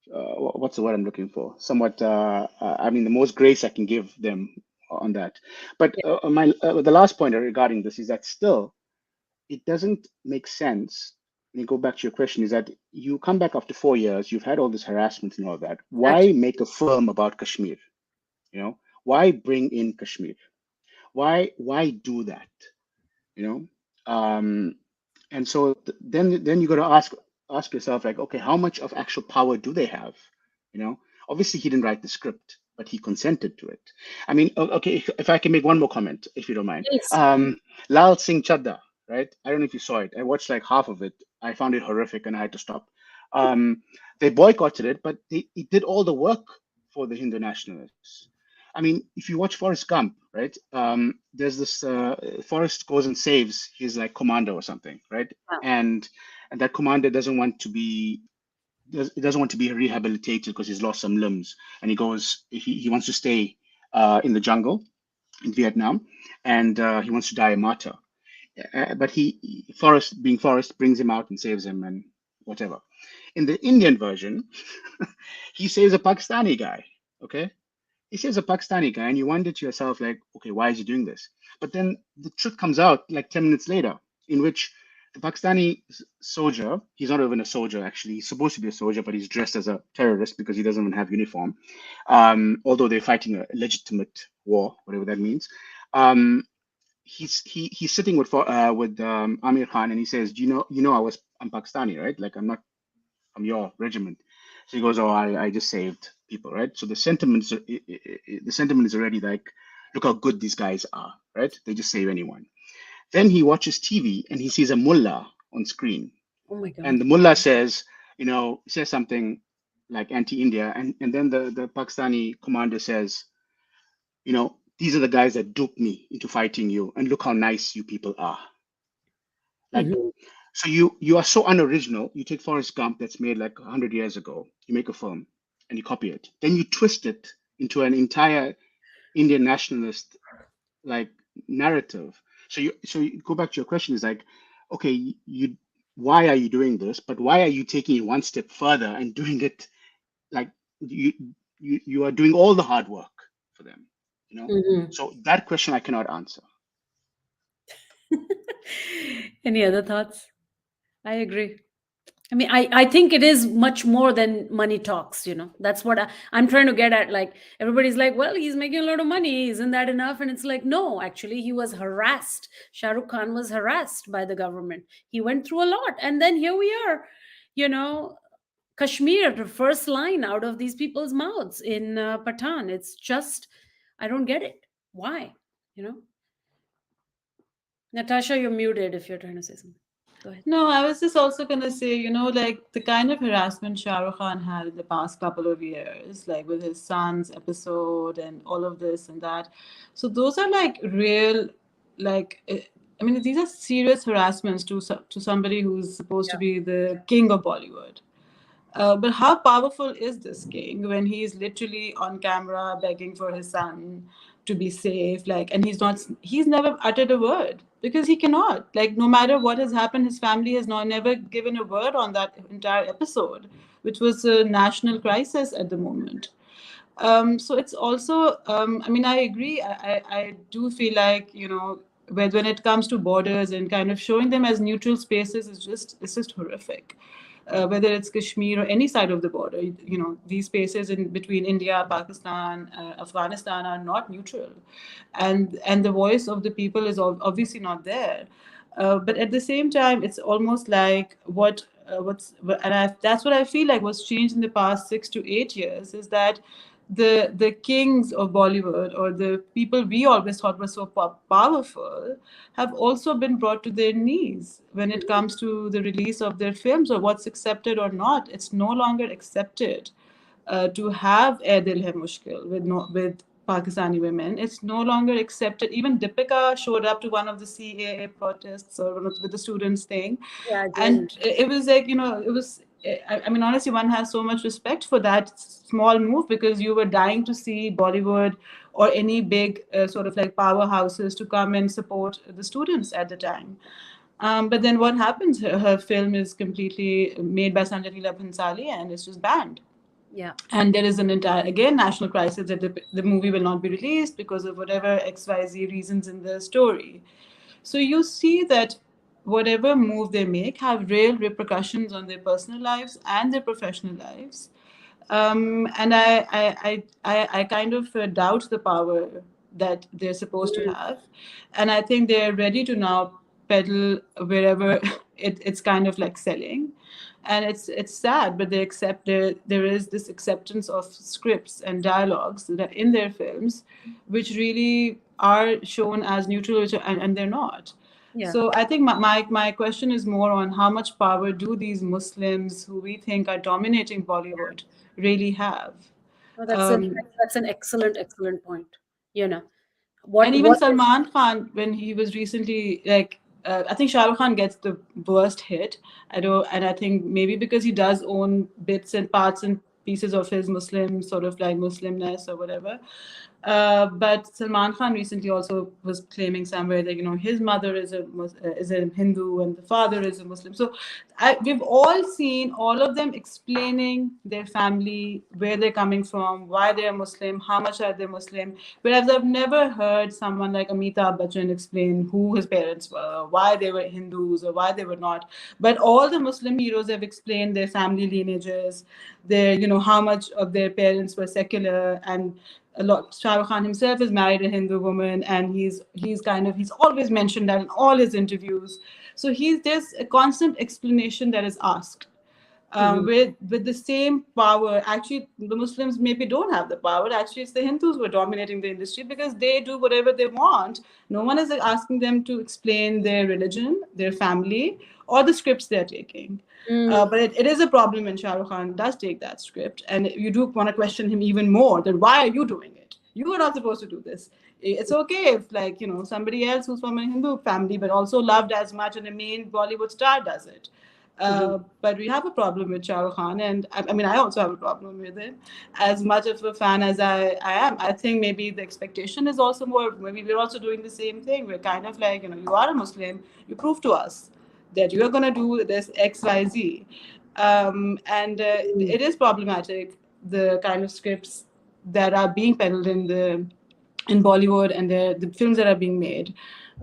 Speaker 4: what's the word I'm looking for? Somewhat I mean the most grace I can give them on that. But
Speaker 1: Yeah.
Speaker 4: the last point regarding this is that still it doesn't make sense when you go back to your question is that you come back after 4 years, you've had all this harassment and all that. Why
Speaker 1: Exactly.
Speaker 4: make a film about Kashmir? You know, why bring in Kashmir? Why do that? You know, and so then you got to ask yourself like, okay, how much of actual power do they have? You know, obviously he didn't write the script, but he consented to it. I mean, okay, if I can make one more comment, if you don't mind.
Speaker 1: Yes.
Speaker 4: Lal Singh Chadda, right? I don't know if you saw it. I watched like half of it. I found it horrific and I had to stop. They boycotted it, but it did all the work for the Hindu nationalists. I mean, if you watch Forrest Gump, right? There's this Forrest goes and saves his like commander or something, right?
Speaker 1: Wow.
Speaker 4: And that commander doesn't want to be rehabilitated because he's lost some limbs, and he wants to stay in the jungle in Vietnam, and he wants to die a martyr. But Forrest, being Forrest, brings him out and saves him and whatever. In the Indian version, he saves a Pakistani guy. Okay, he saves a Pakistani guy, and you wonder to yourself, like, okay, why is he doing this? But then the truth comes out like 10 minutes later, in which the Pakistani soldier, he's not even a soldier, actually. He's supposed to be a soldier, but he's dressed as a terrorist because he doesn't even have uniform. Although they're fighting a legitimate war, whatever that means. Um, he's sitting with Amir Khan, and he says, "Do I'm Pakistani, right? Like I'm your regiment." So he goes, "Oh, I just saved people, right?" So the sentiment is already like, look how good these guys are, right? They just save anyone. Then he watches TV and he sees a mullah on screen,
Speaker 1: Oh my
Speaker 4: and
Speaker 1: God.
Speaker 4: the mullah says something like anti-India, and then the Pakistani commander says, these are the guys that duped me into fighting you, and look how nice you people are. Like,
Speaker 1: Hmm.
Speaker 4: so you are so unoriginal. You take Forrest Gump that's made like 100 years ago, you make a film and you copy it. Then you twist it into an entire Indian nationalist like narrative. So you go back to your question is like, okay, why are you doing this? But why are you taking it one step further and doing it like you you are doing all the hard work for them, you know?
Speaker 1: Hmm.
Speaker 4: So that question I cannot answer.
Speaker 1: Any other thoughts? I agree. I mean, I think it is much more than money talks, That's what I'm trying to get at. Like, everybody's like, well, he's making a lot of money. Isn't that enough? And it's like, no, actually, he was harassed. Shahrukh Khan was harassed by the government. He went through a lot. And then here we are, you know, Kashmir, the first line out of these people's mouths in Patan. It's just, I don't get it. Why? You know, Natasha, you're muted if you're trying to say something. Go ahead.
Speaker 3: No, I was just also gonna say, like the kind of harassment Shahrukh Khan had in the past couple of years, like with his son's episode and all of this and that. So those are like real, like I mean, these are serious harassments to somebody who's supposed to be the king of Bollywood. But how powerful is this king when he's literally on camera begging for his son to be safe? Like, and he's never uttered a word because he cannot. Like, no matter what has happened, his family has never given a word on that entire episode, which was a national crisis at the moment. So it's also, I mean, I agree. I do feel like, when it comes to borders and kind of showing them as neutral spaces it's just horrific. Whether it's Kashmir or any side of the border, these spaces in between India, Pakistan, Afghanistan are not neutral, and the voice of the people is obviously not there. But at the same time, it's almost like that's what I feel like was changed in the past 6 to 8 years is that the kings of Bollywood or the people we always thought were so powerful have also been brought to their knees when it comes to the release of their films or what's accepted or not. It's no longer accepted to have Air Dil Hai Mushkil with Pakistani women. It's no longer accepted. Even Deepika showed up to one of the CAA protests or with the students thing,
Speaker 1: Yeah,
Speaker 3: and it was like it was. I mean, honestly, one has so much respect for that small move because you were dying to see Bollywood or any big sort of like powerhouses to come and support the students at the time. But then what happens? Her film is completely made by Sanjay Leela Bhansali and it's just banned.
Speaker 1: yeah,
Speaker 3: And there is an entire, again, national crisis that the movie will not be released because of whatever XYZ reasons in the story. So you see that whatever move they make have real repercussions on their personal lives and their professional lives. And I kind of doubt the power that they're supposed to have. And I think they're ready to now peddle wherever it's kind of like selling. And it's sad, but they accept there is this acceptance of scripts and dialogues that are in their films, which really are shown as neutral, and they're not.
Speaker 1: yeah.
Speaker 3: So I think my question is more on how much power do these Muslims who we think are dominating Bollywood really have?
Speaker 1: No,
Speaker 3: Um,
Speaker 1: that's an excellent point. You know,
Speaker 3: and even
Speaker 1: what
Speaker 3: Salman Khan, when he was recently like, I think Shahrukh Khan gets the worst hit. I don't, and I think maybe because he does own bits and parts and pieces of his Muslim sort of like Muslimness or whatever. But Salman Khan recently also was claiming somewhere that his mother is a Hindu and the father is a Muslim. So we've all seen all of them explaining their family, where they're coming from, why they're Muslim, how much are they Muslim. Whereas I've never heard someone like Amitabh Bachchan explain who his parents were, why they were Hindus or why they were not. But all the Muslim heroes have explained their family lineages, their how much of their parents were secular and a lot. Shahrukh Khan himself is married a Hindu woman, and he's always mentioned that in all his interviews. So there's a constant explanation that is asked.
Speaker 1: Mhm.
Speaker 3: With the same power, actually, the Muslims maybe don't have the power. Actually, it's the Hindus who are dominating the industry because they do whatever they want. No one is asking them to explain their religion, their family, or the scripts they're taking.
Speaker 1: Mm.
Speaker 3: But it is a problem when Shah Rukh Khan does take that script, and you do want to question him even more. Then why are you doing it? You are not supposed to do this. It's okay if, like, somebody else who's from a Hindu family but also loved as much and a main Bollywood star does it.
Speaker 1: Mhm.
Speaker 3: But we have a problem with Shah Rukh Khan, and I mean, I also have a problem with it. As much of a fan as I am, I think maybe the expectation is also more. Maybe we're also doing the same thing. We're kind of like, you are a Muslim, you prove to us that you are going to do this X, Y, Z. And
Speaker 1: Mm.
Speaker 3: it is problematic, the kind of scripts that are being peddled in Bollywood and the films that are being made.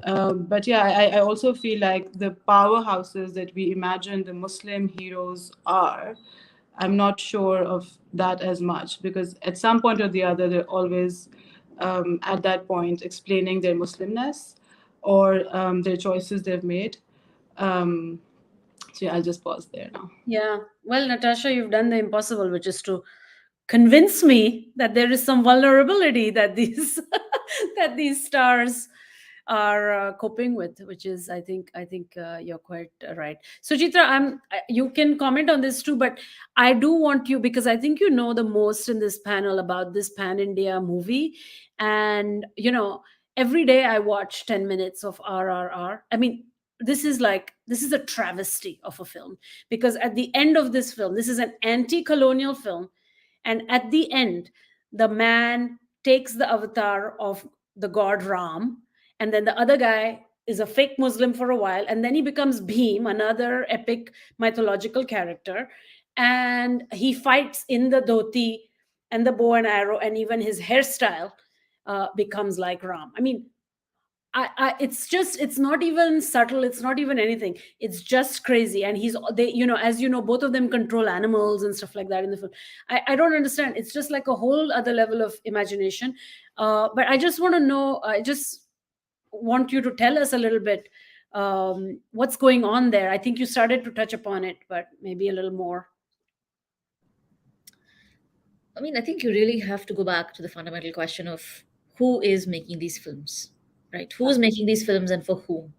Speaker 3: But yeah, I also feel like the powerhouses that we imagine the Muslim heroes are, I'm not sure of that as much because at some point or the other, they're always at that point explaining their Muslimness or their choices they've made. Um, so yeah, I'll just pause there now.
Speaker 1: Yeah. Well, Natasha, you've done the impossible, which is to convince me that there is some vulnerability that these that these stars are coping with, which is, I think you're quite right. So Chitra, you can comment on this too, but I do want you, because I think you know the most in this panel about this pan India movie. And every day I watch 10 minutes of RRR. I mean, this is a travesty of a film, because at the end of this film, this is an anti-colonial film, and at the end, the man takes the avatar of the god Ram, and then the other guy is a fake Muslim for a while, and then he becomes Bhim, another epic mythological character, and he fights in the dhoti and the bow and arrow, and even his hairstyle becomes like Ram. I mean, it's not even subtle, it's not even anything, it's just crazy. And as you know, both of them control animals and stuff like that in the film. I don't understand, it's just like a whole other level of imagination. But I just want to know, I just want you to tell us a little bit what's going on there. I think you started to touch upon it, but maybe a little more.
Speaker 2: I mean, I think you really have to go back to the fundamental question of who is making these films, right? Who is making these films and for whom?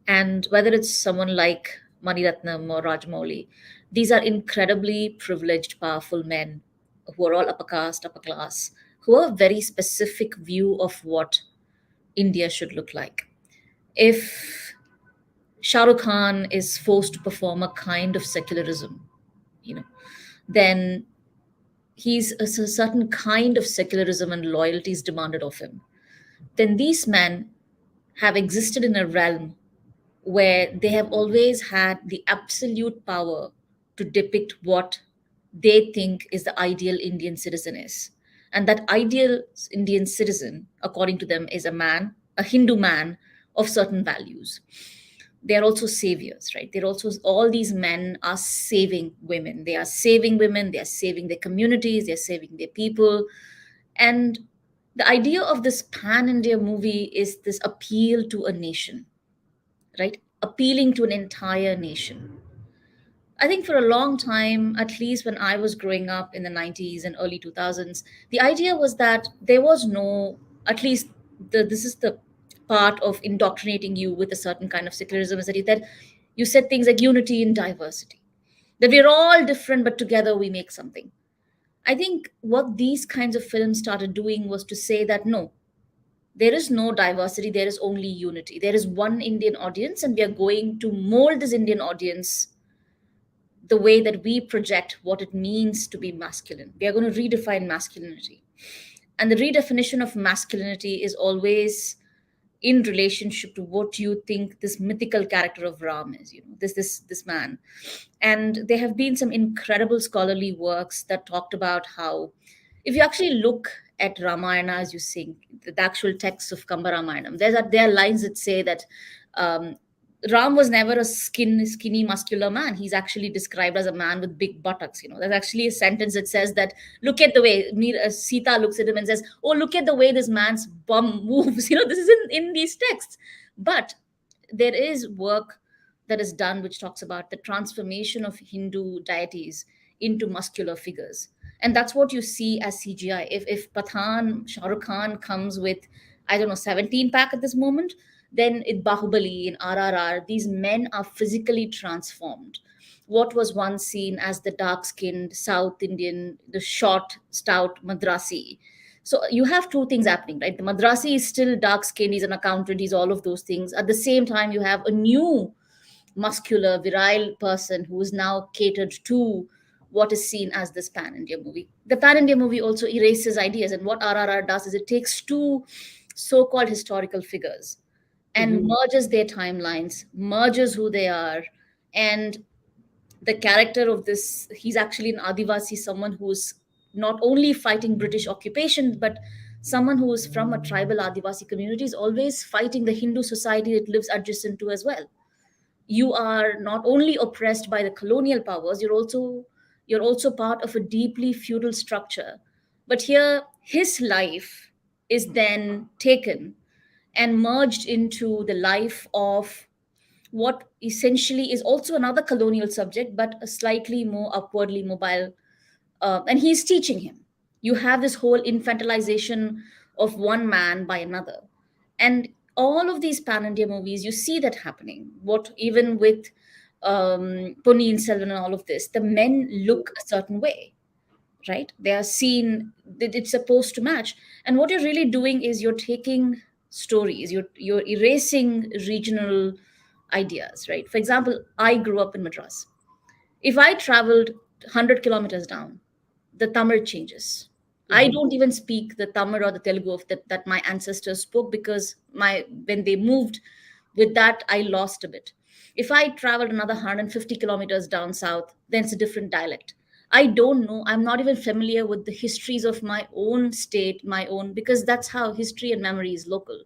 Speaker 2: And whether it's someone like Maniratnam or Rajmouli, these are incredibly privileged, powerful men who are all upper caste, upper class, who have a very specific view of what India should look like. If Shahrukh Khan is forced to perform a kind of secularism, you know, then he's a certain kind of secularism and loyalty is demanded of him. Then these men have existed in a realm where they have always had the absolute power to depict what they think is the ideal Indian citizen is. And that ideal Indian citizen, according to them, is a man, a Hindu man of certain values. They are also saviors, right? They're also, all these men are saving women. They are saving women, they are saving their communities, they're saving their people. And the idea of this pan India movie is this appeal to a nation, right? Appealing to an entire nation. I think for a long time, at least when I was growing up in the 90s and early 2000s, the idea was that there was no, at least this is the part of indoctrinating you with a certain kind of secularism, is that you said things like unity in diversity, that we're all different, but together we make something. I think what these kinds of films started doing was to say that no, there is no diversity, there is only unity. There is one Indian audience, and we are going to mold this Indian audience the way that we project what it means to be masculine. We are going to redefine masculinity. And the redefinition of masculinity is always in relationship to what you think this mythical character of Ram is, this man. And there have been some incredible scholarly works that talked about how, if you actually look at Ramayana as you sing, the actual text of Kamba Ramayanam, there are lines that say that Ram was never a skinny, muscular man. He's actually described as a man with big buttocks. There's actually a sentence that says that, look at the way Sita looks at him and says, "Oh, look at the way this man's bum moves." This is in these texts. But there is work that is done which talks about the transformation of Hindu deities into muscular figures. And that's what you see as CGI. If Pathan, Shahrukh Khan comes with, I don't know, 17 pack at this moment, then in Bahubali, in RRR, these men are physically transformed. What was once seen as the dark-skinned South Indian, the short, stout Madrasi. So you have two things happening, right? The Madrasi is still dark-skinned, he's an accountant, he's all of those things. At the same time, you have a new muscular, virile person who is now catered to what is seen as this pan-India movie. The pan-India movie also erases ideas, and what RRR does is it takes two so-called historical figures and merges their timelines, merges who they are. And the character of this, he's actually an Adivasi, someone who's not only fighting British occupation, but someone who is from a tribal Adivasi community is always fighting the Hindu society that lives adjacent to as well. You are not only oppressed by the colonial powers, you're also part of a deeply feudal structure. But here, his life is then taken and merged into the life of what essentially is also another colonial subject, but a slightly more upwardly mobile and he's teaching him. You have this whole infantilization of one man by another, and all of these pan India movies, you see that happening. What even with Ponniyin Selvan and all of this, the men look a certain way, right? They are seen that it's supposed to match, and what you're really doing is you're taking stories, you're erasing regional ideas, right? For example, I grew up in Madras. If I traveled 100 kilometers down, the Tamil changes. I don't even speak the Tamil or the Telugu of that my ancestors spoke, because when they moved with that, I lost a bit. If I traveled another 150 kilometers down south, then it's a different dialect. I don't know. I'm not even familiar with the histories of my own state, because that's how history and memory is local.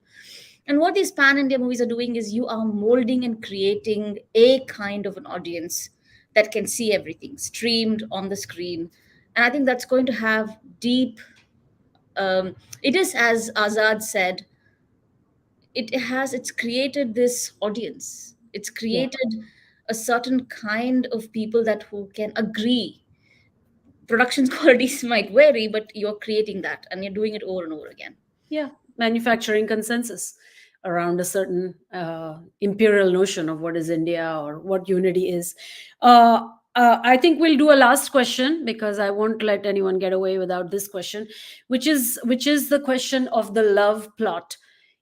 Speaker 2: And what these pan India movies are doing is you are molding and creating a kind of an audience that can see everything streamed on the screen. And I think that's going to have deep, it is, as Azad said, it's created this audience. It's
Speaker 1: Yeah.
Speaker 2: created a certain kind of people that who can agree. Production's qualities might vary, but you're creating that and you're doing it over and over again.
Speaker 1: Yeah, manufacturing consensus around a certain imperial notion of what is India or what unity is. I think we'll do a last question, because I won't let anyone get away without this question, which is the question of the love plot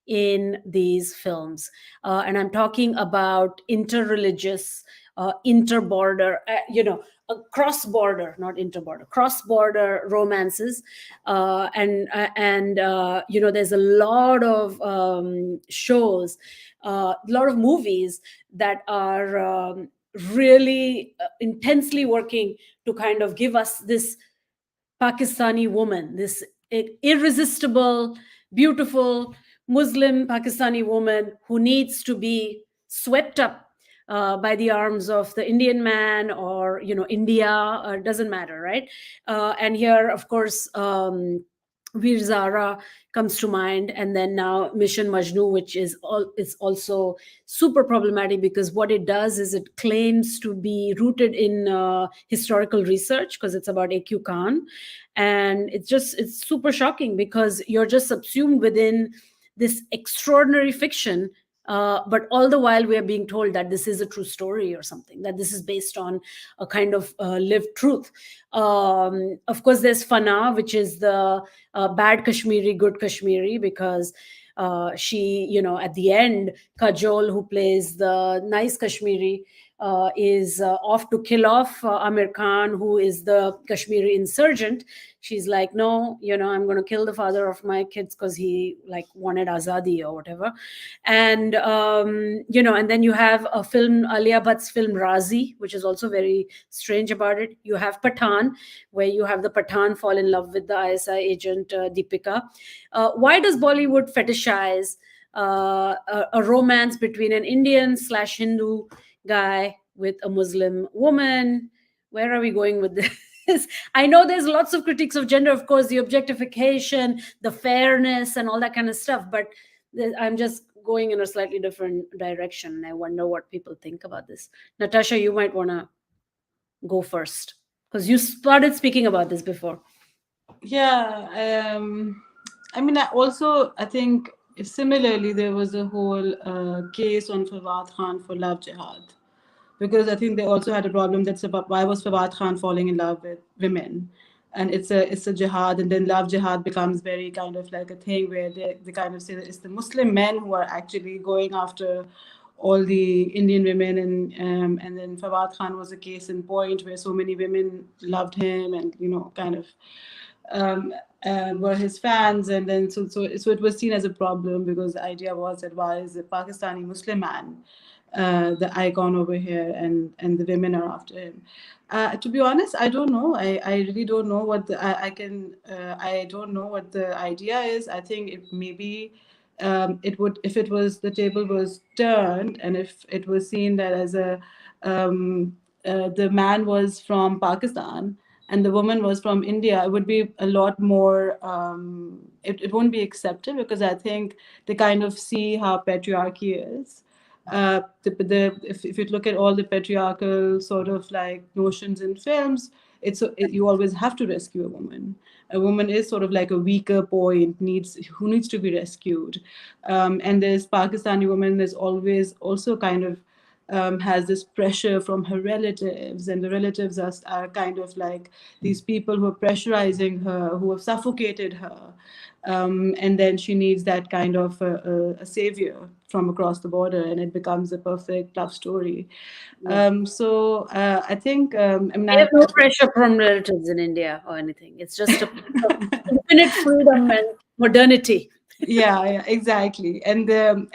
Speaker 1: in these films, and I'm talking about interreligious, interborder, cross-border, not interborder, cross-border romances, and there's a lot of shows, a lot of movies that are really intensely working to kind of give us this Pakistani woman, this irresistible, beautiful Muslim Pakistani woman who needs to be swept up by the arms of the Indian man, or India, doesn't matter, right? And here, of course, Veer Zara comes to mind, and then now Mission Majnu, which is also super problematic, because what it does is it claims to be rooted in historical research, because it's about A.Q. Khan, and it's super shocking, because you're just subsumed within this extraordinary fiction, but all the while we are being told that this is a true story or something, that this is based on a kind of lived truth. Of course, there's Fana, which is the bad Kashmiri, good Kashmiri, because she, at the end, Kajol, who plays the nice Kashmiri, is off to kill off Amir Khan, who is the Kashmiri insurgent. She's like, no, I'm going to kill the father of my kids because he wanted azadi or whatever. And and then you have a film, Alia Bhatt's film Razi, which is also very strange about it. You have Pathan, where you have the Pathan fall in love with the ISI agent Deepika. Why does Bollywood fetishize a romance between an Indian/Hindu guy with a Muslim woman? Where are we going with this? I know there's lots of critiques of gender, of course, the objectification, the fairness, and all that kind of stuff, but I'm just going in a slightly different direction. I wonder what people think about this. Natasha, you might want to go first, because you started speaking about this before.
Speaker 3: Yeah, I think similarly there was a whole case on Fawad Khan for love jihad, because I think they also had a problem that's about why was Fawad Khan falling in love with women, and it's a jihad, and then love jihad becomes very kind of like a thing where they kind of say that it's the Muslim men who are actually going after all the Indian women, and then Fawad Khan was a case in point where so many women loved him and kind of were his fans, and then so it was seen as a problem, because the idea was that why is a Pakistani Muslim man the icon over here, and the women are after him. To be honest, I don't know. I really don't know what I don't know what the idea is. I think it maybe it would, if it was, the table was turned, and if it was seen that as the man was from Pakistan and the woman was from India, it would be a lot more, it won't be accepted, because I think they kind of see how patriarchy is. If you look at all the patriarchal sort of like notions in films, you always have to rescue a woman. A woman is sort of like a weaker point, who needs to be rescued. And there's Pakistani woman is always also kind of has this pressure from her relatives, and the relatives are kind of like these people who are pressurizing her, who have suffocated her. And then she needs that kind of a savior from across the border, and it becomes a perfect love story.
Speaker 1: Yeah.
Speaker 3: I think, I mean,
Speaker 1: We have no pressure from relatives in India or anything. It's just a place of infinite freedom and modernity.
Speaker 3: yeah, exactly. And then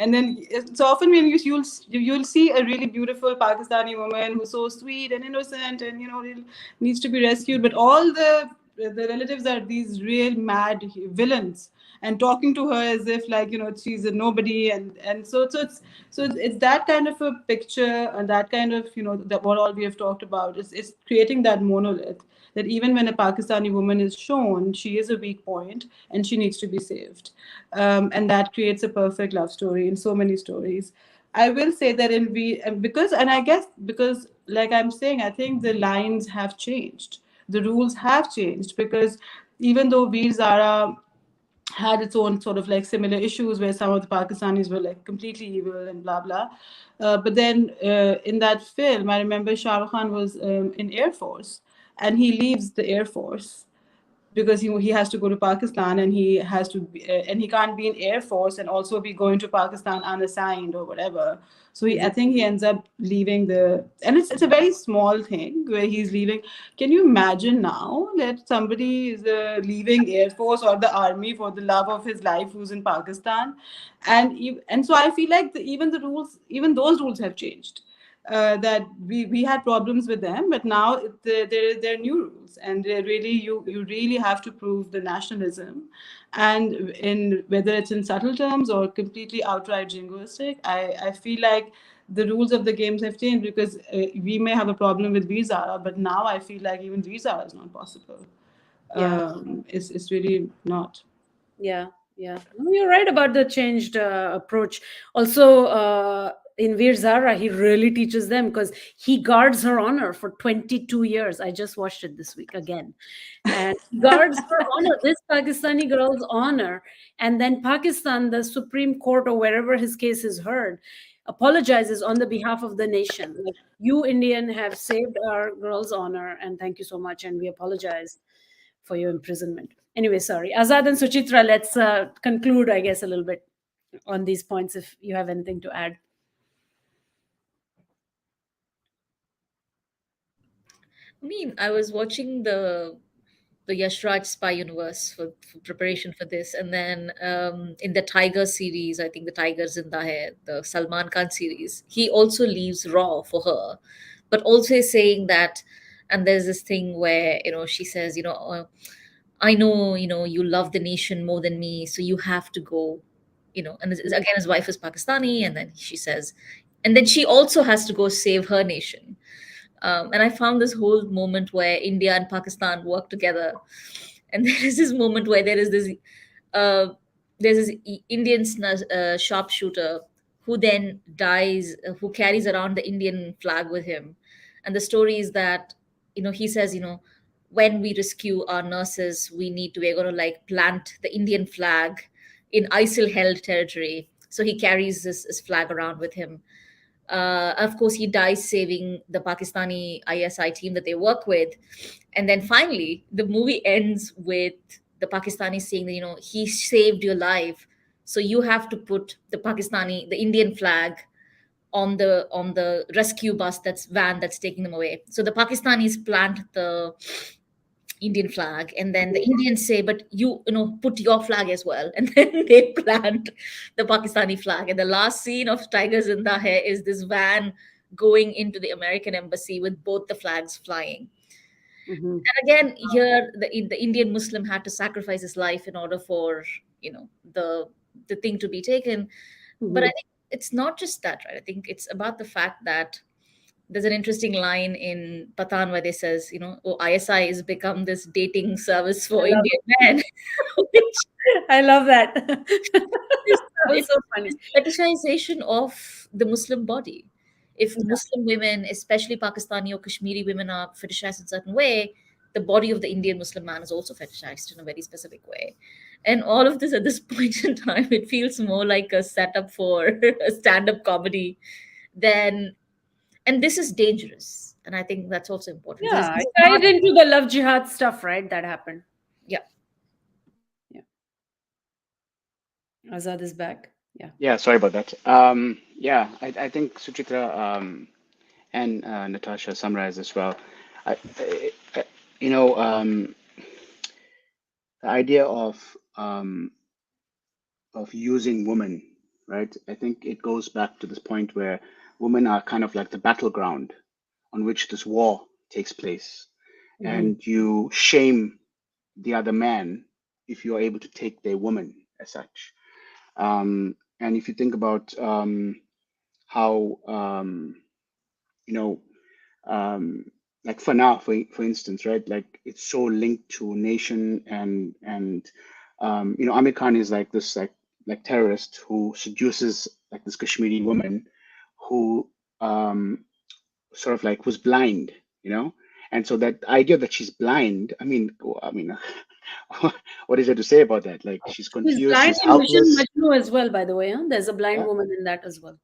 Speaker 3: so often when you'll see a really beautiful Pakistani woman who's so sweet and innocent, and needs to be rescued, but all the relatives are these real mad villains, and talking to her as if like she's a nobody. And it's that kind of a picture, and that kind of that what all we have talked about is creating that monolith, that even when a Pakistani woman is shown, she is a weak point and she needs to be saved. And that creates a perfect love story in so many stories. I will say that because, and I guess because, like I'm saying, I think the lines have changed, the rules have changed, because even though Veer Zara had its own sort of like similar issues where some of the Pakistanis were like completely evil and blah blah. But then in that film, I remember Shahrukh Khan was in Air Force, and he leaves the Air Force because he has to go to Pakistan, and he has to be, and he can't be in Air Force and also be going to Pakistan unassigned or whatever. So I think he ends up leaving and it's a very small thing where he's leaving. Can you imagine now that somebody is leaving Air Force or the army for the love of his life who's in Pakistan, and so I feel like even those rules have changed. That we had problems with them, but now there are new rules, and they're really you really have to prove the nationalism, and in whether it's in subtle terms or completely outright jingoistic. I feel like the rules of the games have changed, because we may have a problem with visa, but now I feel like even visa is not possible.
Speaker 1: Yeah.
Speaker 3: It's really not.
Speaker 1: Yeah, yeah. No, you're right about the changed approach. Also, in Veer Zara, he really teaches them because he guards her honor for 22 years. I just watched it this week again. And he guards her honor, this Pakistani girl's honor. And then Pakistan, the Supreme Court or wherever his case is heard, apologizes on the behalf of the nation. Like, you, Indian, have saved our girl's honor, and thank you so much. And we apologize for your imprisonment. Anyway, sorry. Azad and Suchitra, let's conclude, I guess, a little bit on these points if you have anything to add.
Speaker 2: I mean, I was watching the Yash Raj Spy Universe for preparation for this, and then in the Tiger series, I think the Tiger Zinda Hai, the Salman Khan series, he also leaves Raw for her, but also is saying that, and there's this thing where she says, I know you love the nation more than me, so you have to go, and again his wife is Pakistani, and then she says, and then she also has to go save her nation. And I found this whole moment where India and Pakistan work together, and there is this moment where uh, there's this Indian sharpshooter who then dies, who carries around the Indian flag with him, and the story is that he says, when we rescue our nurses, we're going to like plant the Indian flag in ISIL held territory. So he carries this flag around with him. Of course, he dies saving the Pakistani ISI team that they work with. And then finally, the movie ends with the Pakistani saying that, he saved your life. So you have to put the Indian flag on the rescue van that's taking them away. So the Pakistanis plant the Indian flag, and then the Indians say, "But put your flag as well." And then they plant the Pakistani flag. And the last scene of Tiger Zinda Hai is this van going into the American embassy with both the flags flying.
Speaker 1: Mhm.
Speaker 2: And again, here the Indian Muslim had to sacrifice his life in order for the thing to be taken. But I
Speaker 1: Mhm.
Speaker 2: think it's not just that, right? I think it's about the fact that there's an interesting line in Patan where they says, oh, ISI has become this dating service
Speaker 1: I
Speaker 2: for
Speaker 1: love
Speaker 2: Indian men, which
Speaker 1: it. I love that.
Speaker 2: is
Speaker 1: That was
Speaker 2: it's
Speaker 1: so funny.
Speaker 2: this fetishization of the Muslim body. If
Speaker 1: Yeah.
Speaker 2: Muslim women, especially Pakistani or Kashmiri women, are fetishized in a certain way, the body of the Indian Muslim man is also fetishized in a very specific way. And all of this at this point in time, it feels more like a setup for a stand up comedy than, and this is dangerous. And I think that's also important.
Speaker 1: Yeah,
Speaker 2: This
Speaker 1: I
Speaker 2: is
Speaker 1: tied
Speaker 2: not,
Speaker 1: into the love jihad stuff, right? That happened.
Speaker 2: yeah.
Speaker 1: Yeah. Azad is back. Yeah.
Speaker 4: Yeah, sorry about that. Yeah, I think Suchitra and Natasha summarized as well. I you know, the idea of using women, right? I think it goes back to this point where women are kind of like the battleground on which this war takes place,
Speaker 1: Hmm.
Speaker 4: and you shame the other man if you're able to take their woman as such. And if you think about how you know um, like for now, for instance, right? Like it's so linked to nation and Amir Khan is like this like terrorist who seduces like this Kashmiri woman who sort of like was blind, you know. And so that idea that she's blind, I mean, what is there to say about that? Like she's
Speaker 1: She's
Speaker 4: confused,
Speaker 1: blind
Speaker 4: she's
Speaker 1: in Mission
Speaker 4: helpless.
Speaker 1: Majnu as well, by the way. Huh? There's a blind
Speaker 4: Yeah,
Speaker 1: woman in that as well.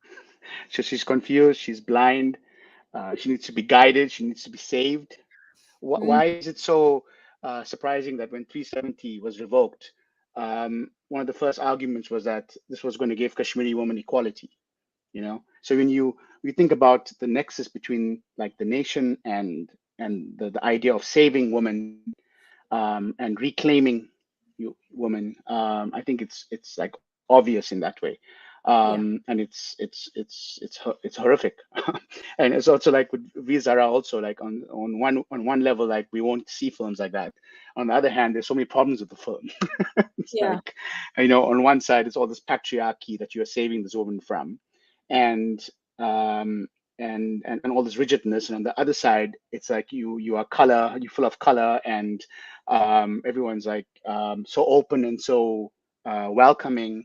Speaker 4: so she's confused, she's blind. She needs to be guided. She needs to be saved.
Speaker 1: Mm.
Speaker 4: Why is it so surprising that when 370 was revoked, one of the first arguments was that this was going to give Kashmiri women equality, you know? So when you think about the nexus between like the nation and the idea of saving women and reclaiming women, I think it's like obvious in that way.
Speaker 1: Yeah.
Speaker 4: And it's horrific. And it's also like with Vizara also like on one level, like we won't see films like that. On the other hand, there's so many problems with the film. It's
Speaker 1: Yeah.
Speaker 4: like, on one side it's all this patriarchy that you're saving this woman from, and um and all this rigidness, and on the other side it's like you are color, you're full of color, and everyone's like so open and so welcoming,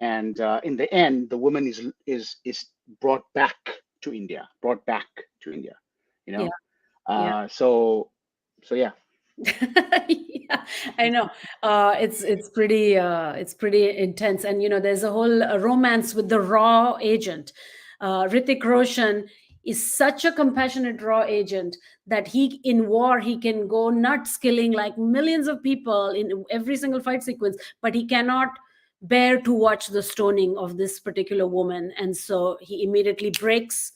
Speaker 4: and in the end the woman is brought back to India, you
Speaker 1: Yeah.
Speaker 4: know.
Speaker 1: Yeah.
Speaker 4: So yeah.
Speaker 1: Yeah, I know. It's pretty intense, and there's a whole romance with the raw agent. Hrithik Roshan is such a compassionate raw agent that he in war he can go nuts, killing like millions of people in every single fight sequence, but he cannot bear to watch the stoning of this particular woman, and so he immediately breaks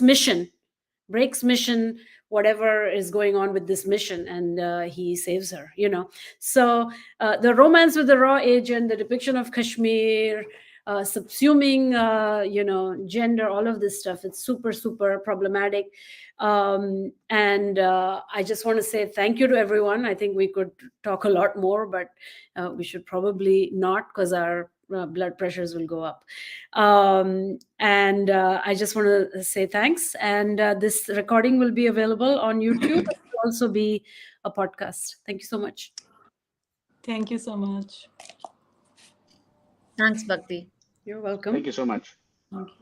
Speaker 1: mission breaks mission, whatever is going on with this mission, and he saves her. So the romance with the raw agent, the depiction of Kashmir, subsuming gender, all of this stuff, it's super super problematic. And I just want to say thank you to everyone. I think we could talk a lot more, but we should probably not, because our blood pressures will go up. And I just want to say thanks. And this recording will be available on YouTube. It will also be a podcast. Thank you so much.
Speaker 3: Thank you so much.
Speaker 2: Thanks, Bhakti.
Speaker 1: You're welcome.
Speaker 4: Thank you so much.
Speaker 1: Thank you.